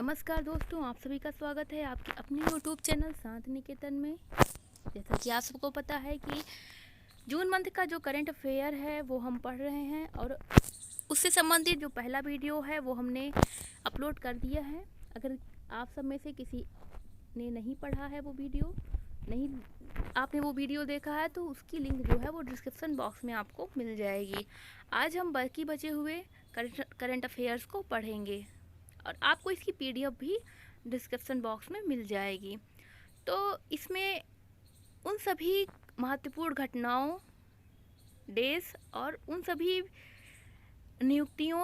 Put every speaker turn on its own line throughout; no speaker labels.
नमस्कार दोस्तों, आप सभी का स्वागत है आपके अपने YouTube चैनल शांति निकेतन में। जैसा कि आप सबको पता है कि जून मंथ का जो करंट अफेयर है वो हम पढ़ रहे हैं और उससे संबंधित जो पहला वीडियो है वो हमने अपलोड कर दिया है। अगर आप सब में से किसी ने नहीं पढ़ा है आपने वो वीडियो देखा है तो उसकी लिंक जो है वो डिस्क्रिप्शन बॉक्स में आपको मिल जाएगी। आज हम बाकी बचे हुए करंट अफेयर्स को पढ़ेंगे और आपको इसकी पीडीएफ भी डिस्क्रिप्शन बॉक्स में मिल जाएगी। तो इसमें उन सभी महत्वपूर्ण घटनाओं, डेज और उन सभी नियुक्तियों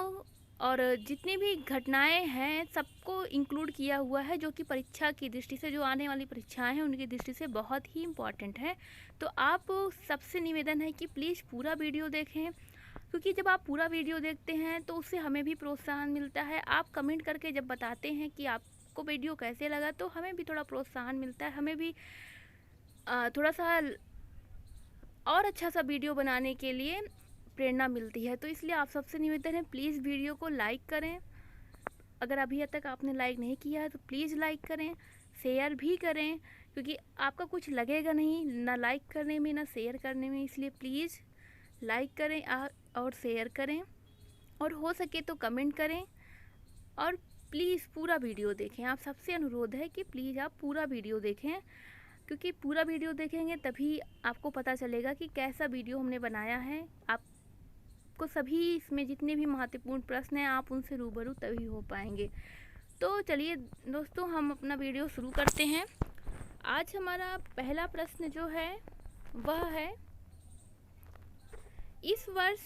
और जितनी भी घटनाएं हैं सबको इंक्लूड किया हुआ है, जो कि परीक्षा की दृष्टि से, जो आने वाली परीक्षाएं हैं उनकी दृष्टि से बहुत ही इम्पॉर्टेंट है। तो आप सबसे निवेदन है कि प्लीज़ पूरा वीडियो देखें, क्योंकि जब आप पूरा वीडियो देखते हैं तो उससे हमें भी प्रोत्साहन मिलता है। आप कमेंट करके जब बताते हैं कि आपको वीडियो कैसे लगा तो हमें भी थोड़ा प्रोत्साहन मिलता है, हमें भी थोड़ा सा और अच्छा सा वीडियो बनाने के लिए प्रेरणा मिलती है। तो इसलिए आप सबसे निवेदन है, प्लीज़ वीडियो को लाइक करें। अगर अभी तक आपने लाइक नहीं किया है तो प्लीज़ लाइक करें, शेयर भी करें, क्योंकि आपका कुछ लगेगा नहीं ना लाइक करने में ना शेयर करने में। इसलिए प्लीज़ लाइक करें और शेयर करें और हो सके तो कमेंट करें और प्लीज़ पूरा वीडियो देखें। आप सबसे अनुरोध है कि प्लीज़ आप पूरा वीडियो देखें, क्योंकि पूरा वीडियो देखेंगे तभी आपको पता चलेगा कि कैसा वीडियो हमने बनाया है। आपको सभी इसमें जितने भी महत्वपूर्ण प्रश्न हैं आप उनसे रूबरू तभी हो पाएंगे। तो चलिए दोस्तों, हम अपना वीडियो शुरू करते हैं। आज हमारा पहला प्रश्न जो है वह है इस वर्ष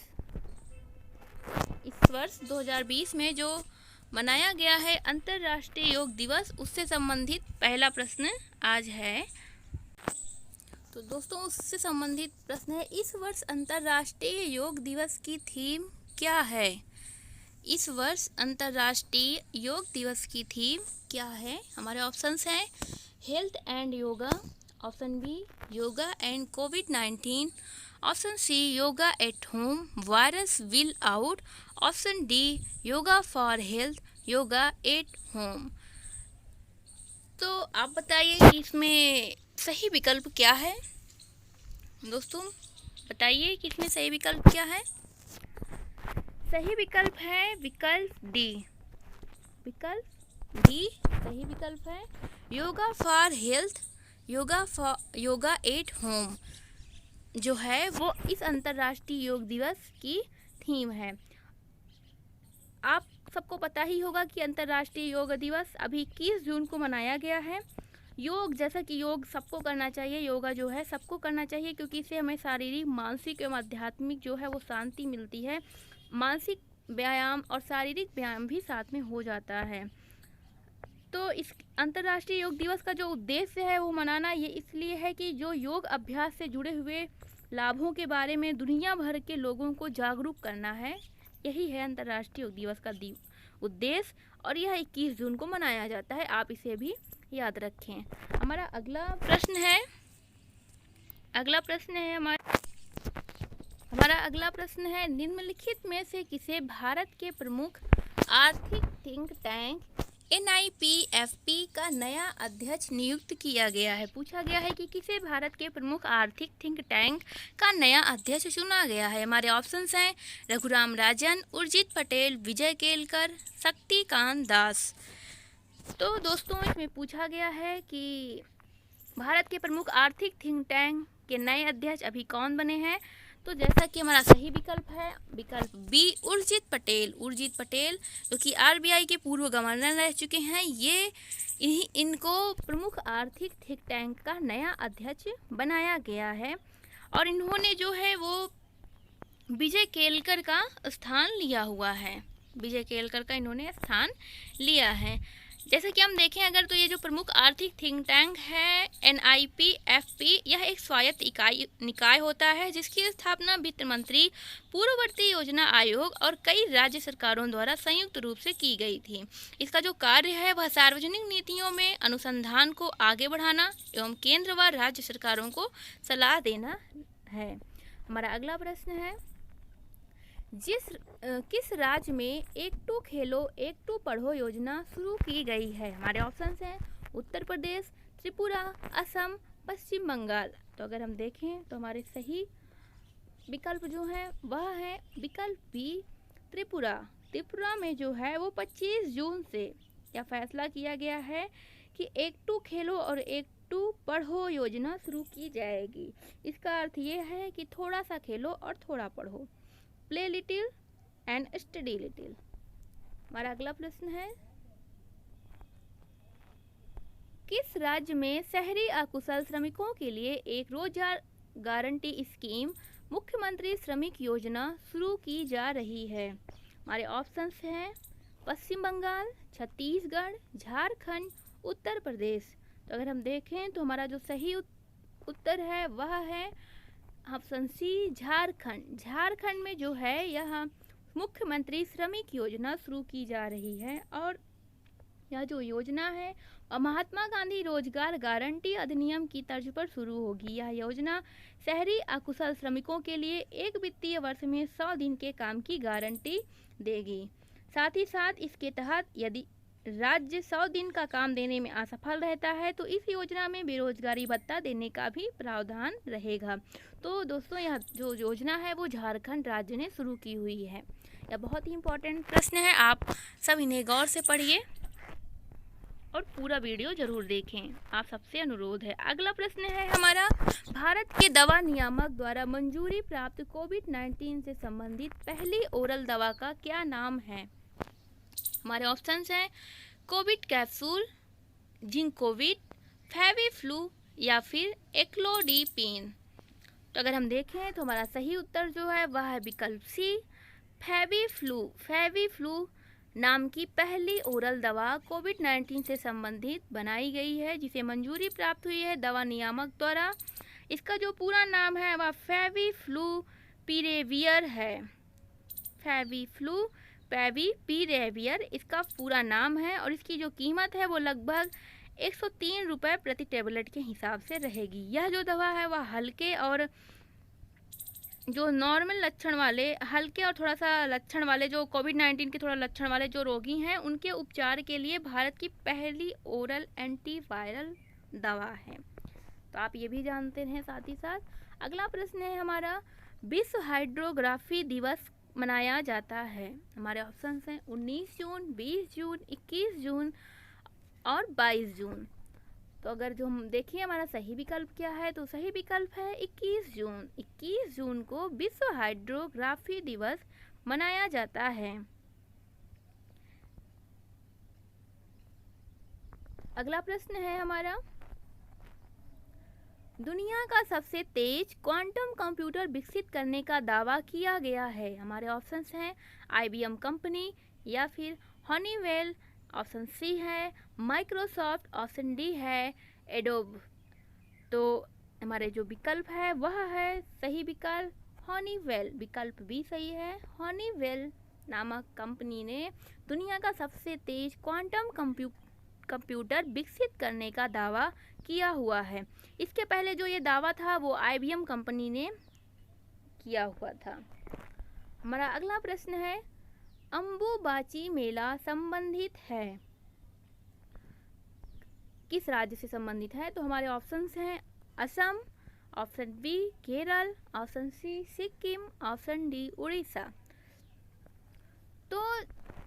2020 में जो मनाया गया है अंतर्राष्ट्रीय योग दिवस, उससे संबंधित पहला प्रश्न आज है। तो दोस्तों, उससे संबंधित प्रश्न है, इस वर्ष अंतर्राष्ट्रीय योग दिवस की थीम क्या है? इस वर्ष अंतर्राष्ट्रीय योग दिवस की थीम क्या है? हमारे ऑप्शंस हैं health and yoga, option B yoga and कोविड-19, option C yoga at home, virus will out, option D yoga for health, yoga at home. तो आप बताइए कि इसमें सही विकल्प क्या है? दोस्तों बताइए कि इसमें सही विकल्प क्या है? सही विकल्प है विकल्प डी। विकल्प डी सही विकल्प है। Yoga for health, yoga at home जो है वो इस अंतर्राष्ट्रीय योग दिवस की थीम है। आप सबको पता ही होगा कि अंतर्राष्ट्रीय योग दिवस अभी 21 जून को मनाया गया है। योग, जैसा कि योग सबको करना चाहिए, योगा जो है सबको करना चाहिए, क्योंकि इससे हमें शारीरिक, मानसिक एवं आध्यात्मिक जो है वो शांति मिलती है। मानसिक व्यायाम और शारीरिक व्यायाम भी साथ में हो जाता है। तो इस अंतर्राष्ट्रीय योग दिवस का जो उद्देश्य है वो मनाना ये इसलिए है कि जो योग अभ्यास से जुड़े हुए लाभों के बारे में दुनिया भर के लोगों को जागरूक करना है। यही है अंतर्राष्ट्रीय योग दिवस का उद्देश्य और यह 21 जून को मनाया जाता है। आप इसे भी याद रखें। हमारा अगला प्रश्न है निम्नलिखित में से किसे भारत के प्रमुख आर्थिक थिंक टैंक NIPFP का नया अध्यक्ष नियुक्त किया गया है? पूछा गया है कि किसे भारत के प्रमुख आर्थिक थिंक टैंक का नया अध्यक्ष चुना गया है। हमारे ऑप्शंस हैं रघुराम राजन, उर्जित पटेल, विजय केलकर, शक्तिकांत दास। तो दोस्तों, इसमें पूछा गया है कि भारत के प्रमुख आर्थिक थिंक टैंक के नए अध्यक्ष अभी कौन बने हैं। तो जैसा कि हमारा सही विकल्प है विकल्प बी उर्जित पटेल जो कि RBI के पूर्व गवर्नर रह चुके हैं। इनको प्रमुख आर्थिक थिंक टैंक का नया अध्यक्ष बनाया गया है और इन्होंने जो है वो विजय केलकर का स्थान लिया हुआ है। विजय केलकर का इन्होंने स्थान लिया है। जैसे कि हम देखें अगर, तो ये जो प्रमुख आर्थिक थिंक टैंक है NIPFP, यह एक स्वायत्त निकाय होता है जिसकी स्थापना वित्त मंत्री, पूर्ववर्ती योजना आयोग और कई राज्य सरकारों द्वारा संयुक्त रूप से की गई थी। इसका जो कार्य है वह सार्वजनिक नीतियों में अनुसंधान को आगे बढ़ाना एवं केंद्र व राज्य सरकारों को सलाह देना है। हमारा अगला प्रश्न है, किस राज्य में एक टू खेलो एक टू पढ़ो योजना शुरू की गई है? हमारे ऑप्शंस हैं उत्तर प्रदेश, त्रिपुरा, असम, पश्चिम बंगाल। तो अगर हम देखें तो हमारे सही विकल्प जो है वह है विकल्प बी, त्रिपुरा। त्रिपुरा में जो है वो 25 जून से यह फैसला किया गया है कि एक टू खेलो और एक टू पढ़ो योजना शुरू की जाएगी। इसका अर्थ ये है कि थोड़ा सा खेलो और थोड़ा पढ़ो, play little and study little. हमारा अगला प्रश्न है, किस राज्य में शहरी अकुशल श्रमिकों के लिए एक रोजगार गारंटी स्कीम मुख्यमंत्री श्रमिक योजना शुरू की जा रही है? हमारे ऑप्शंस हैं पश्चिम बंगाल, छत्तीसगढ़, झारखंड, उत्तर प्रदेश। तो अगर हम देखें तो हमारा जो सही उत्तर है वह है ऑप्शन सी, झारखंड। झारखंड में जो है यह मुख्यमंत्री श्रमिक योजना शुरू की जा रही है और यह जो योजना है और महात्मा गांधी रोजगार गारंटी अधिनियम की तर्ज पर शुरू होगी। यह योजना शहरी अकुशल श्रमिकों के लिए एक वित्तीय वर्ष में 100 दिन के काम की गारंटी देगी। साथ ही साथ इसके तहत यदि राज्य 100 दिन का काम देने में असफल रहता है तो इस योजना में बेरोजगारी भत्ता देने का भी प्रावधान रहेगा। तो दोस्तों यह जो योजना है वो झारखंड राज्य ने शुरू की हुई है। यह बहुत ही इम्पोर्टेंट प्रश्न है, आप सब इन्हें गौर से पढ़िए और पूरा वीडियो जरूर देखें, आप सबसे अनुरोध है। अगला प्रश्न है हमारा, भारत के दवा नियामक द्वारा मंजूरी प्राप्त कोविड-19 से संबंधित पहली ओरल दवा का क्या नाम है? हमारे ऑप्शंस हैं कोविड कैप्सूल, जिंकोविड, फेविफ्लू या फिर एक्लोडीपिन। तो अगर हम देखें तो हमारा सही उत्तर जो है वह है विकल्प सी, फेविफ्लू। फेविफ्लू नाम की पहली ओरल दवा कोविड-19 से संबंधित बनाई गई है जिसे मंजूरी प्राप्त हुई है दवा नियामक द्वारा। इसका जो पूरा नाम है वह फेविफ्लूपिरेवियर है। फेविफ्लूपिरेवियर इसका पूरा नाम है और इसकी जो कीमत है वो लगभग 103 रुपये प्रति टेबलेट के हिसाब से रहेगी। यह जो दवा है वह हल्के और जो नॉर्मल लक्षण वाले, हल्के और थोड़ा सा लक्षण वाले, जो कोविड-19 के थोड़ा लक्षण वाले जो रोगी हैं उनके उपचार के लिए भारत की पहली ओरल एंटीवायरल दवा है। तो आप ये भी जानते हैं। साथ ही साथ अगला प्रश्न है हमारा, विश्व हाइड्रोग्राफी दिवस मनाया जाता है? हमारे ऑप्शंस हैं 19 जून, 20 जून, 21 जून और 22 जून। तो अगर जो हम देखिए हमारा सही विकल्प क्या है, तो सही विकल्प है 21 जून। 21 जून को विश्व हाइड्रोग्राफी दिवस मनाया जाता है। अगला प्रश्न है हमारा, दुनिया का सबसे तेज क्वांटम कंप्यूटर विकसित करने का दावा किया गया है? हमारे ऑप्शंस हैं IBM कंपनी या फिर हनीवेल, ऑप्शन सी है माइक्रोसॉफ्ट, ऑप्शन डी है एडोब। तो हमारे जो विकल्प है वह है सही विकल्प हनीवेल। विकल्प भी सही है। हनीवेल नामक कंपनी ने दुनिया का सबसे तेज क्वांटम कंप्यूटर विकसित करने का दावा किया हुआ है। इसके पहले जो ये दावा था वो IBM कंपनी ने किया हुआ था। हमारा अगला प्रश्न है, अंबुबाची मेला संबंधित है, किस राज्य से संबंधित है? तो हमारे ऑप्शंस हैं Assam, option B Kerala, option C Sikkim, option D Orissa. तो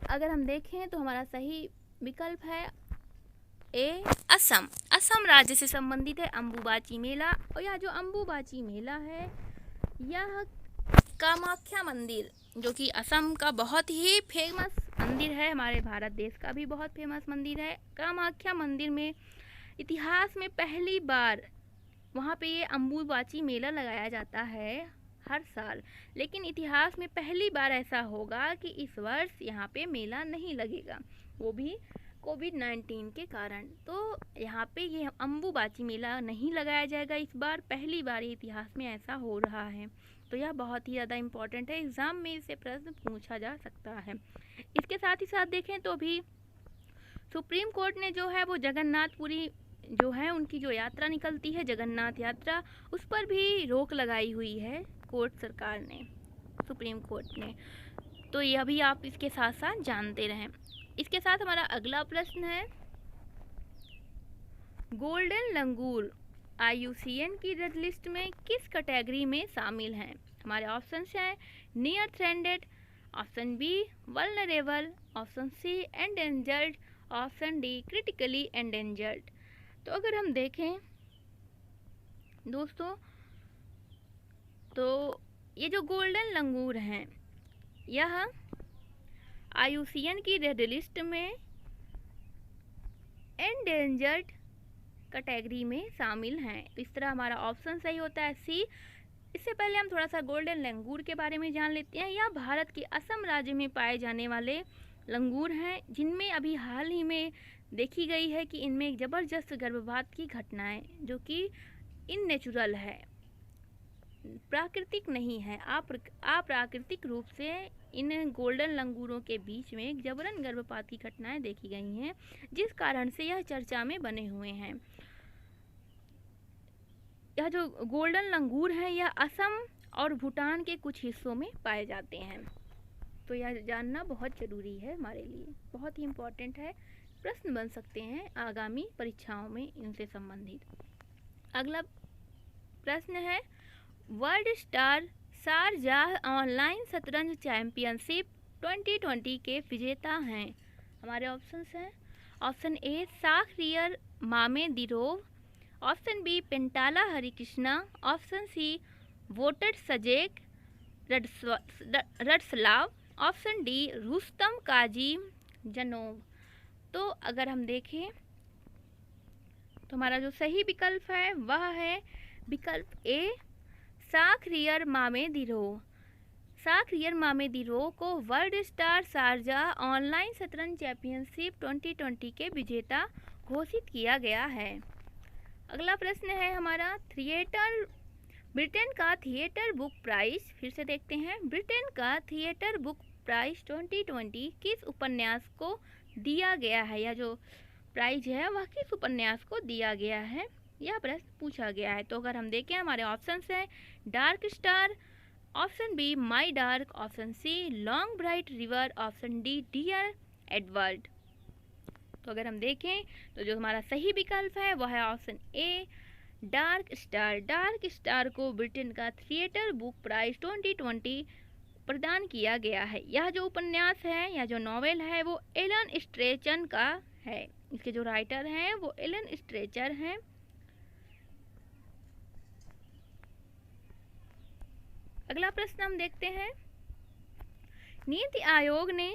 अगर हम देखें तो हमारा सही विकल्प है ए असम। असम राज्य से संबंधित है अंबुबाची मेला। और यह जो अंबुबाची मेला है यह कामाख्या मंदिर, जो कि असम का बहुत ही फेमस मंदिर है, हमारे भारत देश का भी बहुत फेमस मंदिर है। कामाख्या मंदिर में इतिहास में पहली बार वहाँ पे ये अंबुबाची मेला लगाया जाता है हर साल, लेकिन इतिहास में पहली बार ऐसा होगा कि इस वर्ष यहाँ पे मेला नहीं लगेगा, वो भी कोविड-19 के कारण। तो यहाँ पे ये अंबुबाची मेला नहीं लगाया जाएगा इस बार, पहली बार इतिहास में ऐसा हो रहा है। तो यह बहुत ही ज़्यादा इम्पोर्टेंट है, एग्ज़ाम में इसे प्रश्न पूछा जा सकता है। इसके साथ ही साथ देखें तो भी सुप्रीम कोर्ट ने जो है वो जगन्नाथपुरी जो है उनकी जो यात्रा निकलती है जगन्नाथ यात्रा, उस पर भी रोक लगाई हुई है कोर्ट सरकार ने। सुप्रीम कोर्ट ने। तो यह भी आप इसके साथ साथ जानते रहें। इसके साथ हमारा अगला प्रश्न है, गोल्डन लंगूर IUCN की रेड लिस्ट में किस कैटेगरी में शामिल हैं? हमारे ऑप्शंस हैं near threatened, option B vulnerable, option C endangered, option D critically endangered. तो अगर हम देखें दोस्तों, तो ये जो गोल्डन लंगूर हैं यह IUCN की रेड लिस्ट में एंडेंजर्ड कैटेगरी में शामिल हैं। तो इस तरह हमारा ऑप्शन सही होता है सी। इससे पहले हम थोड़ा सा गोल्डन लंगूर के बारे में जान लेते हैं। यह भारत के असम राज्य में पाए जाने वाले लंगूर हैं, जिनमें अभी हाल ही में देखी गई है कि इनमें एक ज़बरदस्त गर्भपात की घटनाएं, जो कि इननेचुरल है, प्राकृतिक नहीं है, अप्राकृतिक रूप से इन गोल्डन लंगूरों के बीच में एक जबरन गर्भपात की घटनाएं देखी गई हैं, जिस कारण से यह चर्चा में बने हुए हैं। यह जो गोल्डन लंगूर है यह असम और भूटान के कुछ हिस्सों में पाए जाते हैं। तो यह जानना बहुत ज़रूरी है हमारे लिए, बहुत ही इम्पोर्टेंट है, प्रश्न बन सकते हैं आगामी परीक्षाओं में इनसे संबंधित। अगला प्रश्न है, वर्ल्ड स्टार शारजाह ऑनलाइन शतरंज चैंपियनशिप 2020 के विजेता हैं। हमारे ऑप्शंस हैं, option A Shakhriyar Mamedyarov, option B Pentala Harikrishna, option C Wojtaszek Radoslaw, option D Rustam Kasimdzhanov. तो अगर हम देखें तो हमारा जो सही विकल्प है वह है विकल्प ए शाखरियार मामेदिरोव। शाखरियार मामेदिरोव को वर्ल्ड स्टार शारजाह ऑनलाइन शतरंज चैंपियनशिप 2020 के विजेता घोषित किया गया है। अगला प्रश्न है हमारा, ब्रिटेन का थिएटर बुक प्राइज, फिर से देखते हैं, ब्रिटेन का थिएटर बुक प्राइज 2020 किस उपन्यास को दिया गया है? यह जो प्राइज है वह किस उपन्यास को दिया गया है, यह प्रश्न पूछा गया है। तो अगर हम देखें हमारे ऑप्शंस हैं dark star, option B my dark, option C long bright river, option D dear Edward. तो अगर हम देखें तो जो हमारा सही विकल्प है वह है option a dark star. Dark star को ब्रिटेन का थिएटर बुक प्राइज 2020 प्रदान किया गया है। यह जो उपन्यास है, यह जो नॉवेल है वो एलन स्ट्रेचन का है। इसके जो राइटर हैं वो एलन स्ट्रेचर हैं। अगला प्रश्न हम देखते हैं, नीति आयोग ने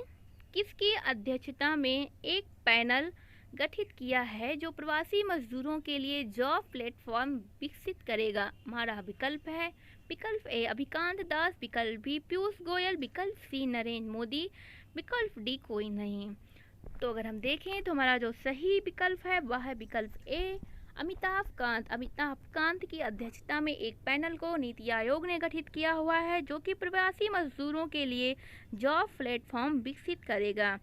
किसकी अध्यक्षता में एक पैनल गठित किया है जो प्रवासी मजदूरों के लिए जॉब प्लेटफॉर्म विकसित करेगा? हमारा विकल्प है विकल्प ए अभिकांत दास, विकल्प बी पीयूष गोयल, विकल्प सी नरेंद्र मोदी, विकल्प डी कोई नहीं। तो अगर हम देखें तो हमारा जो सही विकल्प है वह है विकल्प ए अमिताभ कांत की अध्यक्षता में एक पैनल को नीति आयोग ने गठित किया हुआ है, जो कि प्रवासी मजदूरों के लिए जॉब प्लेटफॉर्म विकसित करेगा।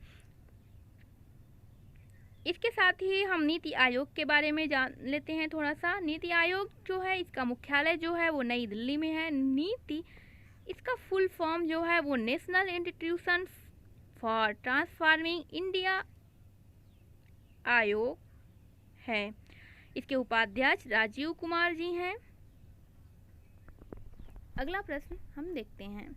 इसके साथ ही हम नीति आयोग के बारे में जान लेते हैं थोड़ा सा। नीति आयोग जो है इसका मुख्यालय जो है वो नई दिल्ली में है। नीति इसका फुल फॉर्म जो है वो national institution for transforming India आयोग है। इसके उपाध्यक्ष राजीव कुमार जी हैं। अगला प्रश्न हम देखते हैं,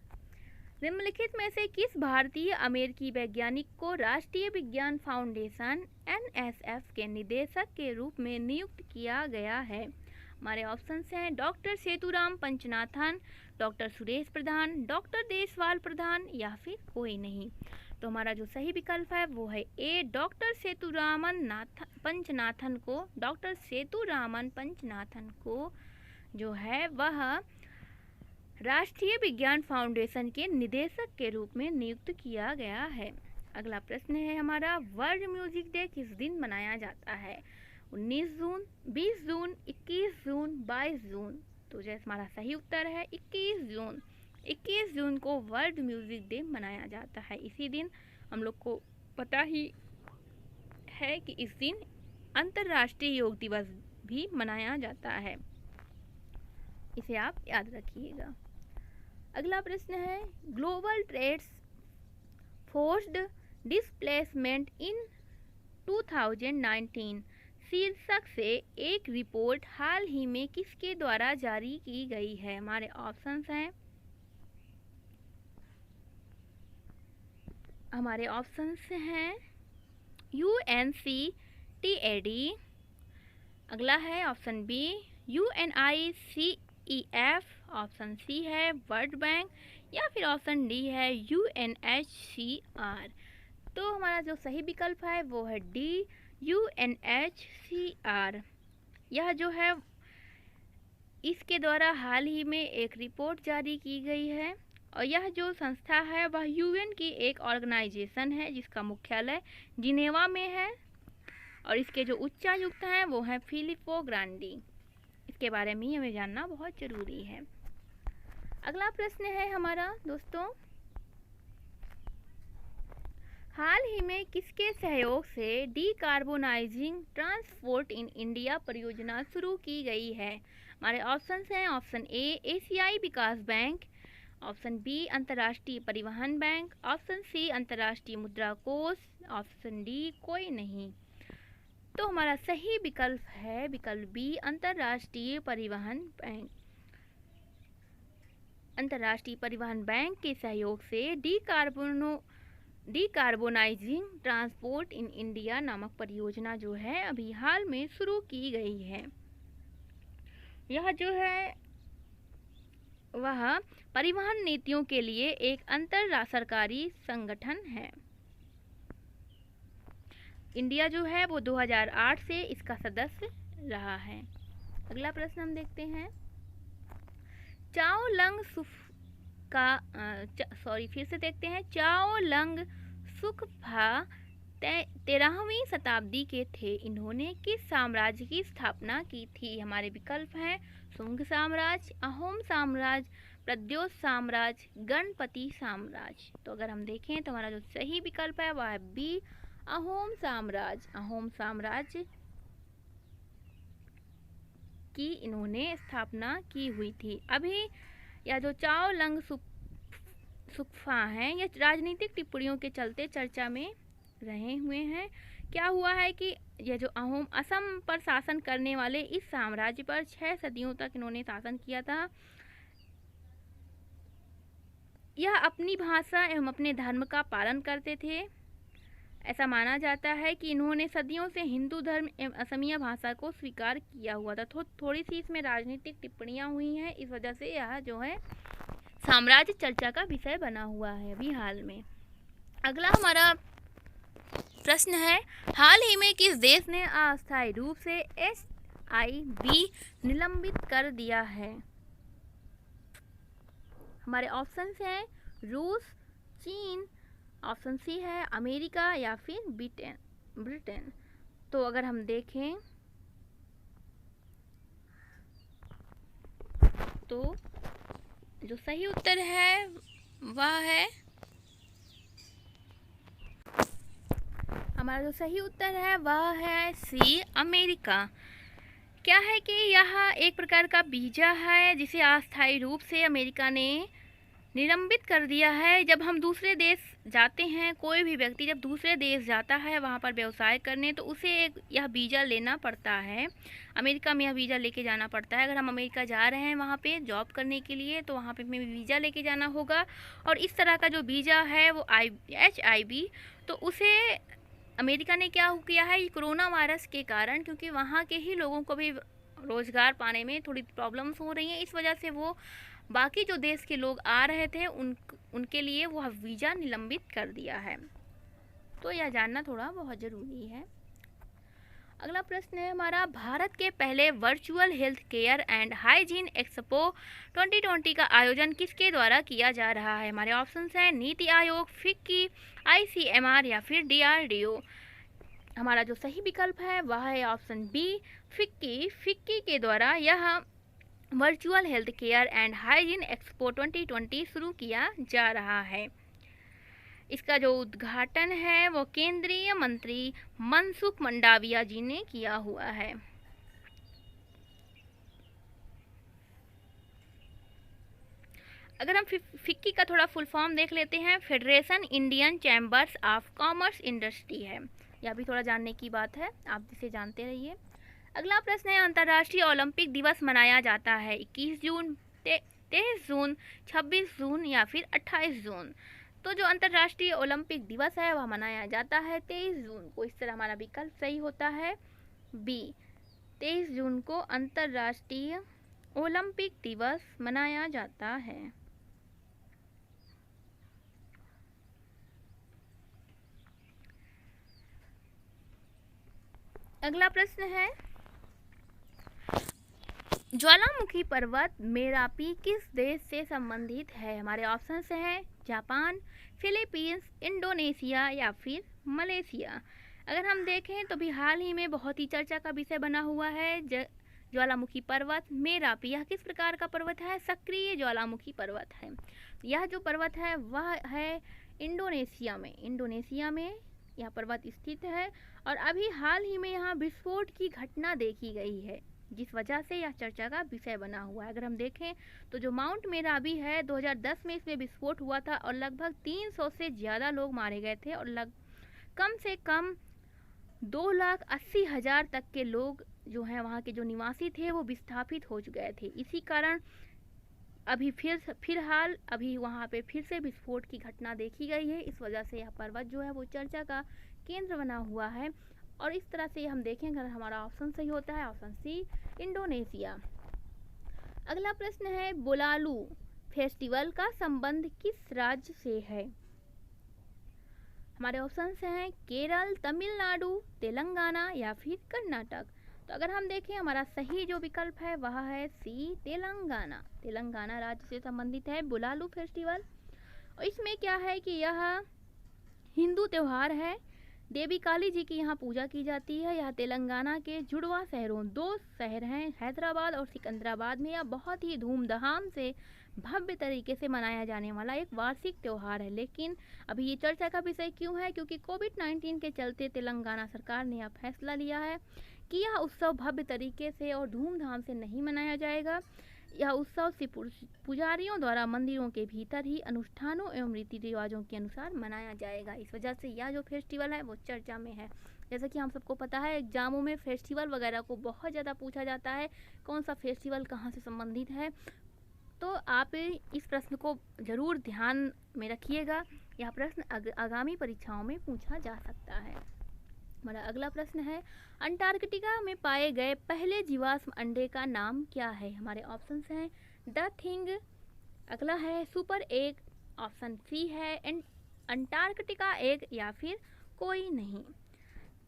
निम्नलिखित में से किस भारतीय अमेरिकी वैज्ञानिक को राष्ट्रीय विज्ञान फाउंडेशन NSF के निदेशक के रूप में नियुक्त किया गया है? हमारे ऑप्शंस हैं डॉक्टर सेतुराम पंचनाथन, डॉक्टर सुरेश प्रधान, डॉक्टर देशवाल प्रधान या फिर कोई नहीं। तो हमारा जो सही विकल्प है वो है ए डॉक्टर सेतुरामन पंचनाथन को। डॉक्टर सेतुरामन पंचनाथन को जो है वह राष्ट्रीय विज्ञान फाउंडेशन के निदेशक के रूप में नियुक्त किया गया है। अगला प्रश्न है हमारा, वर्ल्ड म्यूजिक डे किस दिन मनाया जाता है? 19 जून, 20 जून, 21 जून, 22 जून। तो जैसे हमारा सही उत्तर है 21 जून। 21 जून को वर्ल्ड म्यूजिक डे मनाया जाता है। इसी दिन हम लोग को पता ही है कि इस दिन अंतर्राष्ट्रीय योग दिवस भी मनाया जाता है, इसे आप याद रखिएगा। अगला प्रश्न है, global trends forced displacement in 2019 शीर्षक से एक रिपोर्ट हाल ही में किसके द्वारा जारी की गई है? हमारे ऑप्शंस हैं, UNCTAD, अगला है option B UNICEF, option C है वर्ल्ड बैंक, या फिर ऑप्शन डी है UNHCR। तो हमारा जो सही विकल्प है वो है डी, UNHCR। यह जो है इसके द्वारा हाल ही में एक रिपोर्ट जारी की गई है, और यह जो संस्था है वह यूएन की एक ऑर्गेनाइजेशन है जिसका मुख्यालय जिनेवा में है, और इसके जो उच्चायुक्त हैं वो हैं फिलिपो ग्रांडी। इसके बारे में हमें जानना बहुत ज़रूरी है। अगला प्रश्न है हमारा दोस्तों, हाल ही में किसके सहयोग से डीकार्बोनाइजिंग ट्रांसपोर्ट इन इंडिया परियोजना शुरू की गई है? हमारे ऑप्शंस हैं, ऑप्शन ए एशियाई विकास बैंक, ऑप्शन बी अंतर्राष्ट्रीय परिवहन बैंक, ऑप्शन सी अंतर्राष्ट्रीय मुद्रा कोष, ऑप्शन डी कोई नहीं। तो हमारा सही विकल्प है विकल्प बी, अंतर्राष्ट्रीय परिवहन बैंक। अंतर्राष्ट्रीय परिवहन बैंक के सहयोग से डीकार्बोनाइजिंग ट्रांसपोर्ट इन इंडिया नामक परियोजना जो है अभी हाल में शुरू की गई है। यह जो है वह परिवहन नीतियों के लिए एक अंतर सरकारी संगठन है। इंडिया जो है वो 2008 से इसका सदस्य रहा है। अगला प्रश्न हम देखते हैं, चाओ लंग सुकफा 13वीं शताब्दी के थे। इन्होंने किस साम्राज्य की स्थापना की थी? हमारे विकल्प हैं, सुंग साम्राज्य, अहोम साम्राज्य, प्रद्योत साम्राज्य, गणपति साम्राज्य। तो अगर हम देखें तो हमारा जो सही विकल्प है वह है बी, अहोम साम्राज्य। अहोम साम्राज्य की इन्होंने स्थापना की हुई थी। अभी यह जो चाओ लंग सुकफा हैं यह राजनीतिक टिप्पणियों के चलते चर्चा में रहे हुए हैं। क्या हुआ है कि यह जो अहोम असम पर शासन करने वाले इस साम्राज्य पर 6 सदियों तक इन्होंने शासन किया था। यह अपनी भाषा एवं अपने धर्म का पालन करते थे। ऐसा माना जाता है कि इन्होंने सदियों से हिंदू धर्म एवं असमिया भाषा को स्वीकार किया हुआ था। थोड़ी सी इसमें राजनीतिक टिप्पणियां हुई हैं, इस वजह से यह जो है साम्राज्य चर्चा का विषय बना हुआ है अभी हाल में। अगला हमारा प्रश्न है, हाल ही में किस देश ने अस्थायी रूप से HIV निलंबित कर दिया है? हमारे ऑप्शंस हैं, रूस, चीन, ऑप्शन सी है अमेरिका, या फिर ब्रिटेन। तो अगर हम देखें तो जो सही उत्तर है वह है, हमारा जो सही उत्तर है वह है सी, अमेरिका। क्या है कि यह एक प्रकार का वीज़ा है जिसे अस्थायी रूप से अमेरिका ने निलंबित कर दिया है। जब हम दूसरे देश जाते हैं, कोई भी व्यक्ति जब दूसरे देश जाता है वहाँ पर व्यवसाय करने, तो उसे यह वीज़ा लेना पड़ता है। अमेरिका में यह वीज़ा लेके जाना पड़ता है। अगर हम अमेरिका जा रहे हैं वहाँ पे जॉब करने के लिए, तो वहाँ पे हमें वीज़ा लेके जाना होगा। और इस तरह का जो वीज़ा है वो HIV, तो उसे अमेरिका ने क्या किया है, कोरोना वायरस के कारण, क्योंकि वहाँ के ही लोगों को भी रोज़गार पाने में थोड़ी प्रॉब्लम्स हो रही हैं, इस वजह से वो बाकी जो देश के लोग आ रहे थे उनके लिए वह वीज़ा निलंबित कर दिया है। तो यह जानना थोड़ा बहुत ज़रूरी है। अगला प्रश्न है हमारा, भारत के पहले virtual health care and hygiene expo 2020 का आयोजन किसके द्वारा किया जा रहा है? हमारे ऑप्शंस हैं, नीति आयोग, फिक्की, ICMR, या फिर DRDO। हमारा जो सही विकल्प है वह है ऑप्शन बी, फिक्की। फिक्की के द्वारा यह virtual health care and hygiene expo 2020 शुरू किया जा रहा है। इसका जो उद्घाटन है वो केंद्रीय मंत्री मनसुख मंडाविया जी ने किया हुआ है। अगर हम फिक्की का थोड़ा फुल फॉर्म देख लेते हैं, federation Indian chambers of commerce industry है। यह भी थोड़ा जानने की बात है, आप इसे जानते रहिए। अगला प्रश्न है, अंतर्राष्ट्रीय ओलंपिक दिवस मनाया जाता है 21 जून, 23 जून, 26 जून या फिर 28 जून। तो जो अंतर्राष्ट्रीय ओलंपिक दिवस है वह मनाया जाता है 23 जून को। इस तरह हमारा विकल्प सही होता है बी, 23 जून को अंतर्राष्ट्रीय ओलंपिक दिवस मनाया जाता है। अगला प्रश्न है, ज्वालामुखी पर्वत मेरापी किस देश से संबंधित है? हमारे ऑप्शंस हैं जापान, फिलीपींस, इंडोनेशिया या फिर मलेशिया। अगर हम देखें तो भी हाल ही में बहुत ही चर्चा का विषय बना हुआ है ज्वालामुखी पर्वत मेरापी। यह किस प्रकार का पर्वत है? सक्रिय ज्वालामुखी पर्वत है। यह जो पर्वत है वह है इंडोनेशिया में यह पर्वत स्थित है और अभी हाल ही में यहाँ विस्फोट की घटना देखी गई है, जिस वजह से यह चर्चा का विषय बना हुआ है। अगर हम देखें तो जो माउंट मेराबी है 2010 में इसमें विस्फोट हुआ था और लगभग 300 से ज़्यादा लोग मारे गए थे और कम से कम 2,80,000 तक के लोग जो हैं वहाँ के जो निवासी थे वो विस्थापित हो गए थे। इसी कारण अभी फिलहाल अभी वहाँ पे फिर से विस्फोट की घटना देखी गई है। इस वजह से यह पर्वत जो है वो चर्चा का केंद्र बना हुआ है और इस तरह से हम देखेंगे अगर हमारा ऑप्शन सही होता है ऑप्शन सी इंडोनेशिया। अगला प्रश्न है, बुलालू फेस्टिवल का संबंध किस राज्य से है? हमारे ऑप्शंस हैं केरल, तमिलनाडु, तेलंगाना या फिर कर्नाटक। तो अगर हम देखें हमारा सही जो विकल्प है वह है सी तेलंगाना राज्य से संबंधित है बुलालू फेस्टिवल। और इसमें क्या है कि यह हिंदू त्यौहार है, देवी काली जी की यहाँ पूजा की जाती है। यह तेलंगाना के जुड़वा शहरों, 2 शहर हैं हैदराबाद और सिकंदराबाद में। यह बहुत ही धूमधाम से भव्य तरीके से मनाया जाने वाला एक वार्षिक त्यौहार है। लेकिन अभी ये चर्चा का विषय क्यों है? क्योंकि कोविड-19 के चलते तेलंगाना सरकार ने यह फैसला लिया है कि यह उत्सव भव्य तरीके से और धूमधाम से नहीं मनाया जाएगा। यह उत्सव सिर्फ पुजारियों द्वारा मंदिरों के भीतर ही अनुष्ठानों एवं रीति रिवाजों के अनुसार मनाया जाएगा। इस वजह से यह जो फेस्टिवल है वो चर्चा में है। जैसा कि हम सबको पता है एग्जामों में फेस्टिवल वगैरह को बहुत ज़्यादा पूछा जाता है, कौन सा फेस्टिवल कहाँ से संबंधित है। तो आप इस प्रश्न को ज़रूर ध्यान में रखिएगा, यह प्रश्न आगामी परीक्षाओं में पूछा जा सकता है। हमारा अगला प्रश्न है, अंटार्कटिका में पाए गए पहले जीवाश्म अंडे का नाम क्या है? हमारे ऑप्शंस हैं द थिंग, अगला है सुपर एग, ऑप्शन सी है अंटार्कटिका एग या फिर कोई नहीं।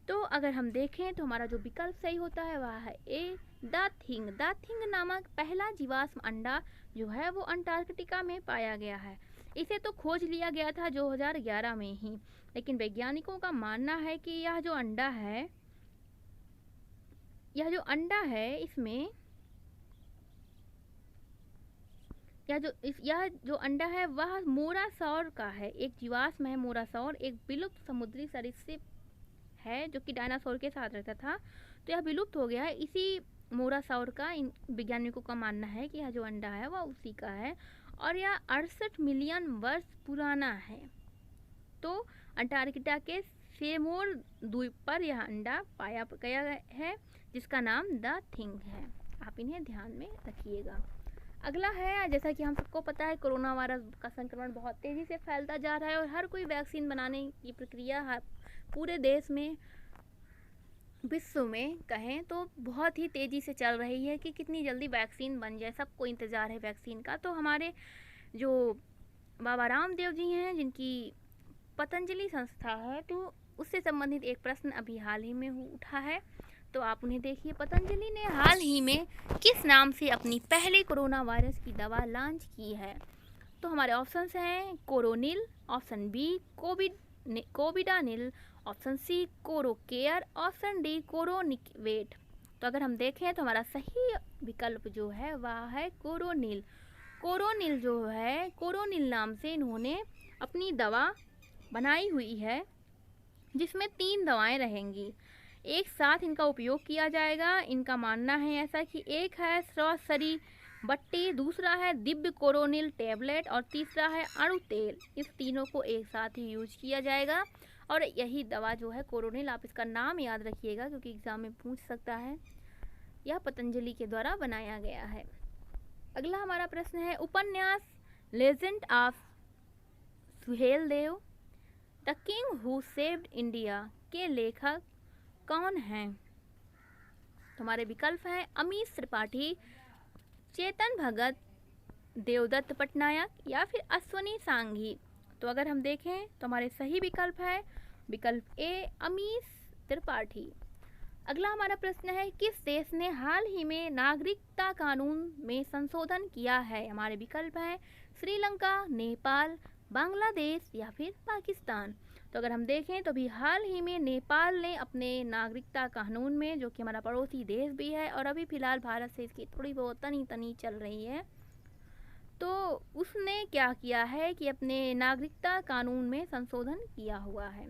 तो अगर हम देखें तो हमारा जो विकल्प सही होता है वह है ए द थिंग नामक पहला जीवाश्म अंडा जो है वो अंटार्कटिका में पाया गया है। इसे तो खोज लिया गया था 2011 में ही, लेकिन वैज्ञानिकों का मानना है कि यह जो अंडा है इसमें यह जो अंडा है वह मोरासौर का है, एक जीवाश्म है मोरासौर, एक विलुप्त समुद्री सरीसृप है जो कि डायनासोर के साथ रहता था, तो यह विलुप्त हो गया है। इसी मोरासौर का इन वैज्ञानिकों का मानना है कि यह जो अंडा है वह उसी का है और यह 68 मिलियन वर्ष पुराना है। तो अंटार्कटिका के सेमोर द्वीप पर यह अंडा पाया गया है जिसका नाम द थिंग है। आप इन्हें ध्यान में रखिएगा। अगला है, जैसा कि हम सबको पता है कोरोना वायरस का संक्रमण बहुत तेज़ी से फैलता जा रहा है और हर कोई वैक्सीन बनाने की प्रक्रिया पूरे देश में विश्व में कहें तो बहुत ही तेज़ी से चल रही है कि कितनी जल्दी वैक्सीन बन जाए। सबको इंतज़ार है वैक्सीन का। तो हमारे जो बाबा रामदेव जी हैं जिनकी पतंजलि संस्था है, तो उससे संबंधित एक प्रश्न अभी हाल ही में उठा है, तो आप उन्हें देखिए। पतंजलि ने हाल ही में किस नाम से अपनी पहली कोरोना वायरस की दवा लॉन्च की है? तो हमारे ऑप्शंस हैं Coronil, option B Covidanil, option C Corocare, option D Coronivet. तो अगर हम देखें तो हमारा सही विकल्प जो है वह है कोरोनिल। कोरोनिल जो है, कोरोनिल नाम से इन्होंने अपनी दवा बनाई हुई है जिसमें 3 दवाएं रहेंगी, एक साथ इनका उपयोग किया जाएगा। इनका मानना है ऐसा कि एक है श्वासरी बट्टी, दूसरा है दिव्य कोरोनिल टैबलेट और तीसरा है अणु तेल। इस तीनों को एक साथ ही यूज किया जाएगा और यही दवा जो है कोरोनिल, आप इसका नाम याद रखिएगा क्योंकि एग्जाम में पूछ सकता है। यह पतंजलि के द्वारा बनाया गया है। अगला हमारा प्रश्न है उपन्यास legend of Suhel Dev the king who saved India के लेखक कौन हैं? तो हमारे विकल्प हैं अमीश त्रिपाठी, चेतन भगत, देवदत्त पटनायक या फिर अश्वनी सांघी। तो अगर हम देखें तो हमारे सही विकल्प है विकल्प ए अमीश त्रिपाठी। अगला हमारा प्रश्न है किस देश ने हाल ही में नागरिकता कानून में संशोधन किया है? हमारे विकल्प हैं श्रीलंका, नेपाल, बांग्लादेश या फिर पाकिस्तान। तो अगर हम देखें तो भी हाल ही में नेपाल ने अपने नागरिकता कानून में, जो कि हमारा पड़ोसी देश भी है और अभी फ़िलहाल भारत से इसकी थोड़ी बहुत तनी चल रही है, तो उसने क्या किया है कि अपने नागरिकता कानून में संशोधन किया हुआ है।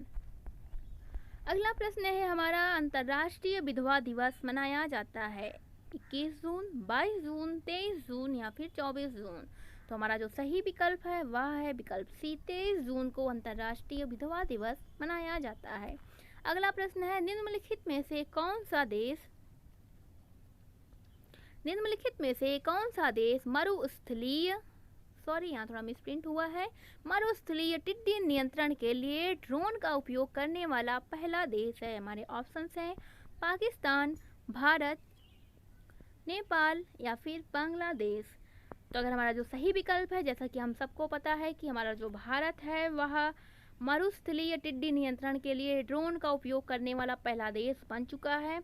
अगला प्रश्न है हमारा अंतर्राष्ट्रीय विधवा दिवस मनाया जाता है 21 जून, 22 जून, 23 जून या फिर 24 जून। तो हमारा जो सही विकल्प है वह है विकल्प सी, 23 जून को अंतर्राष्ट्रीय विधवा दिवस मनाया जाता है। अगला प्रश्न है निम्नलिखित में से कौन सा देश यहाँ थोड़ा मिसप्रिंट हुआ है, मरुस्थलीय टिड्डी नियंत्रण के लिए ड्रोन का उपयोग करने वाला पहला देश है? हमारे ऑप्शंस हैं पाकिस्तान, भारत, नेपाल या फिर बांग्लादेश। तो अगर हमारा जो सही विकल्प है, जैसा कि हम सबको पता है कि हमारा जो भारत है वह मरुस्थलीय टिड्डी नियंत्रण के लिए ड्रोन का उपयोग करने वाला पहला देश बन चुका है।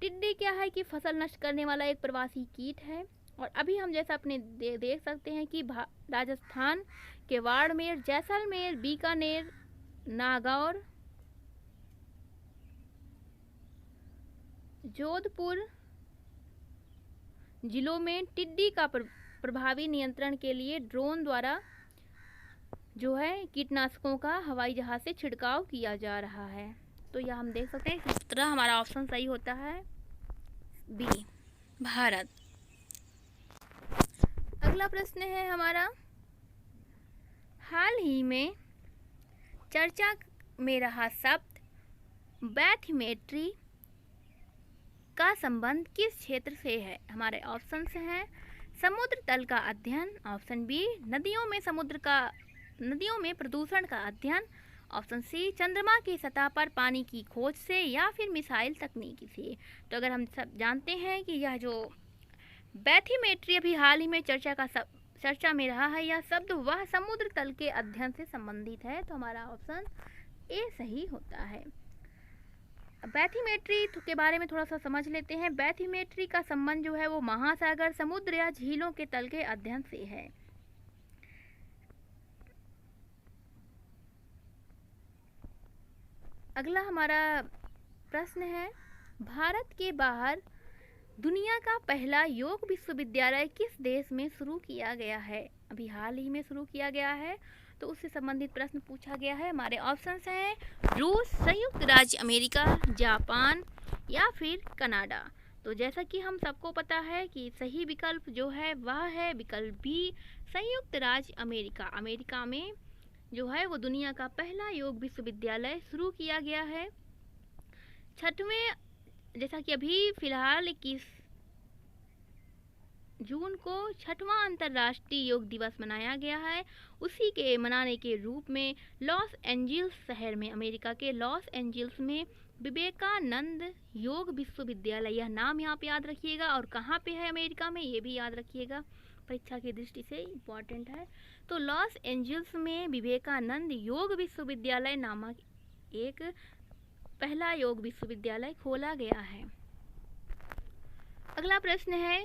टिड्डी क्या है कि फसल नष्ट करने वाला एक प्रवासी कीट है और अभी हम जैसा अपने देख सकते हैं कि राजस्थान के बाड़मेर, जैसलमेर, बीकानेर, नागौर, जोधपुर जिलों में टिड्डी का प्रभावी नियंत्रण के लिए ड्रोन द्वारा जो है कीटनाशकों का हवाई जहाज से छिड़काव किया जा रहा है। तो यह हम देख सकते हैं इस तरह हमारा ऑप्शन सही होता है बी, भारत। अगला प्रश्न है हमारा हाल ही में चर्चा में रहा शब्द बैथिमेट्री का संबंध किस क्षेत्र से है? हमारे ऑप्शंस हैं समुद्र तल का अध्ययन, ऑप्शन बी नदियों में प्रदूषण का अध्ययन, ऑप्शन सी चंद्रमा की सतह पर पानी की खोज से या फिर मिसाइल तकनीकी से। तो अगर हम सब जानते हैं कि यह जो बैथिमेट्री अभी हाल ही में चर्चा में रहा है, यह शब्द वह समुद्र तल के अध्ययन से संबंधित है। तो हमारा ऑप्शन ए सही होता है। बैथिमेट्री के बारे में थोड़ा सा समझ लेते हैं। बैथिमेट्री का संबंध जो है वो महासागर, समुद्र या झीलों के तल के अध्ययन से है। अगला हमारा प्रश्न है भारत के बाहर दुनिया का पहला योग विश्वविद्यालय किस देश में शुरू किया गया है? अभी हाल ही में शुरू किया गया है, तो उससे संबंधित प्रश्न पूछा गया है। हमारे ऑप्शंस हैं रूस, संयुक्त राज्य अमेरिका, जापान या फिर कनाडा। तो जैसा कि हम सबको पता है कि सही विकल्प जो है वह है विकल्प बी, संयुक्त राज्य अमेरिका। अमेरिका में जो है वो दुनिया का पहला योग विश्वविद्यालय शुरू किया गया है। जैसा कि अभी फिलहाल 21 जून को 6वां अंतर्राष्ट्रीय योग दिवस मनाया गया है। उसी के मनाने के रूप में लॉस एंजल्स शहर में, अमेरिका के लॉस एंजल्स में विवेकानंद योग विश्वविद्यालय, यह नाम यहाँ पे याद रखिएगा, और कहाँ पे है अमेरिका में ये भी याद रखिएगा, परीक्षा की दृष्टि से इम्पॉर्टेंट है। तो लॉस एंजल्स में विवेकानंद योग विश्वविद्यालय नामक एक पहला योग विश्वविद्यालय खोला गया है। अगला प्रश्न है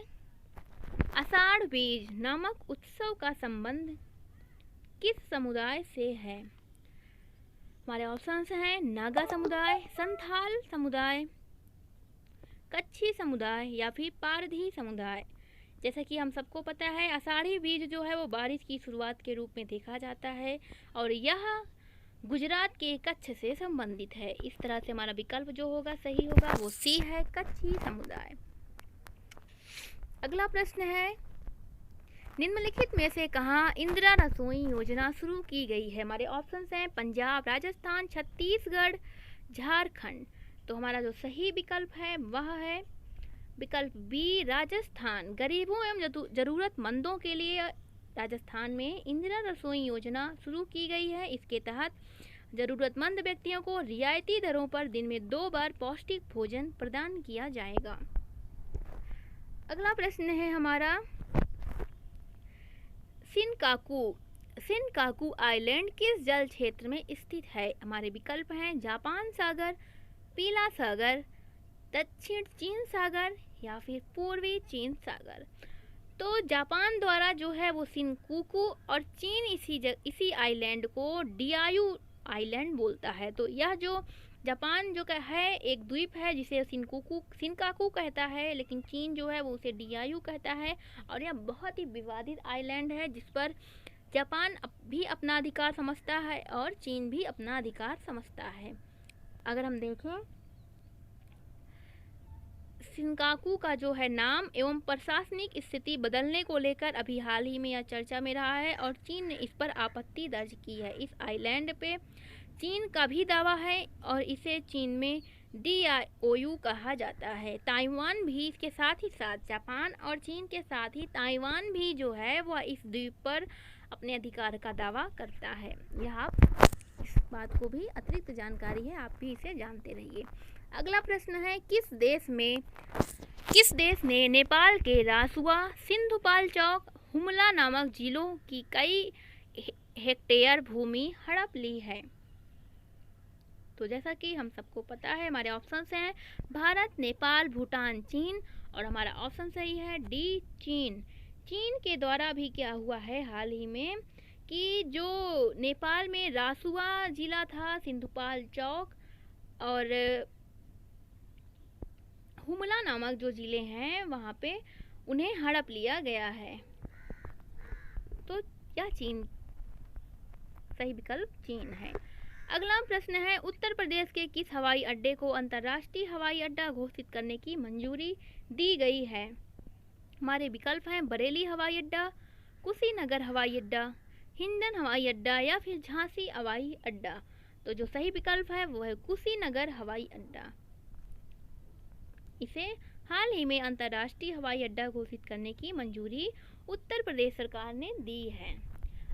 आषाढ़ बीज नामक उत्सव का संबंध किस समुदाय से है? हमारे ऑप्शंस हैं नागा समुदाय, संथाल समुदाय, कच्छी समुदाय या फिर पारधी समुदाय। जैसा कि हम सबको पता है आषाढ़ी बीज जो है वो बारिश की शुरुआत के रूप में देखा जाता है और यह गुजरात के कच्छ से संबंधित है। इस तरह से हमारा विकल्प जो होगा सही होगा वो सी है, कच्छी समुदाय। अगला प्रश्न है निम्नलिखित में से कहाँ इंदिरा रसोई योजना शुरू की गई है? हमारे ऑप्शंस हैं पंजाब, राजस्थान, छत्तीसगढ़, झारखंड। तो हमारा जो सही विकल्प है वह है विकल्प बी, राजस्थान। गरीबों एवं जरूरतमंदों के लिए राजस्थान में इंदिरा रसोई योजना शुरू की गई है। इसके तहत जरूरतमंद व्यक्तियों को रियायती दरों पर दिन में 2 बार पौष्टिक भोजन प्रदान किया जाएगा। अगला प्रश्न है हमारा शिनकाकू आइलैंड किस जल क्षेत्र में स्थित है? हमारे विकल्प हैं जापान सागर, पीला सागर, दक्षिण चीन सागर या फिर पूर्वी चीन सागर। तो जापान द्वारा जो है वो शिनकाकू और चीन इसी आइलैंड को डियायू आइलैंड बोलता है। तो यह जो जापान जो है एक द्वीप है जिसे शिनकाकू कहता है, लेकिन चीन जो है वो उसे डियायू कहता है। और यह बहुत ही विवादित आइलैंड है जिस पर जापान भी अपना अधिकार समझता है और चीन भी अपना अधिकार समझता है। अगर हम देखें शिनकाकू का जो है नाम एवं प्रशासनिक स्थिति बदलने को लेकर अभी हाल ही में यह चर्चा में रहा है और चीन ने इस पर आपत्ति दर्ज की है। इस आइलैंड पे चीन का भी दावा है और इसे चीन में DIOU कहा जाता है। ताइवान भी इसके साथ ही साथ जापान और चीन के साथ ही ताइवान भी जो है वह इस द्वीप पर अपने अधिकार का दावा करता है। यह आप इस बात को भी अतिरिक्त जानकारी है, आप भी इसे जानते रहिए। अगला प्रश्न है किस देश ने नेपाल के रासुआ, सिंधुपाल चौक, हुमला नामक जिलों की कई हेक्टेयर भूमि हड़प ली है? तो जैसा कि हम सबको पता है हमारे ऑप्शंस हैं भारत, नेपाल, भूटान, चीन और हमारा ऑप्शन सही है डी, चीन। चीन के द्वारा भी क्या हुआ है हाल ही में कि जो नेपाल में रासुआ जिला था, सिंधुपाल चौक और हुमला नामक जो जिले हैं वहाँ पे उन्हें हड़प लिया गया है। तो यह चीन, सही विकल्प चीन है। अगला प्रश्न है उत्तर प्रदेश के किस हवाई अड्डे को अंतर्राष्ट्रीय हवाई अड्डा घोषित करने की मंजूरी दी गई है? हमारे विकल्प हैं बरेली हवाई अड्डा, कुशीनगर हवाई अड्डा, हिंडन हवाई अड्डा या फिर झांसी हवाई अड्डा। तो जो सही विकल्प है वो है कुशीनगर हवाई अड्डा। इसे हाल ही में अंतर्राष्ट्रीय हवाई अड्डा घोषित करने की मंजूरी उत्तर प्रदेश सरकार ने दी है।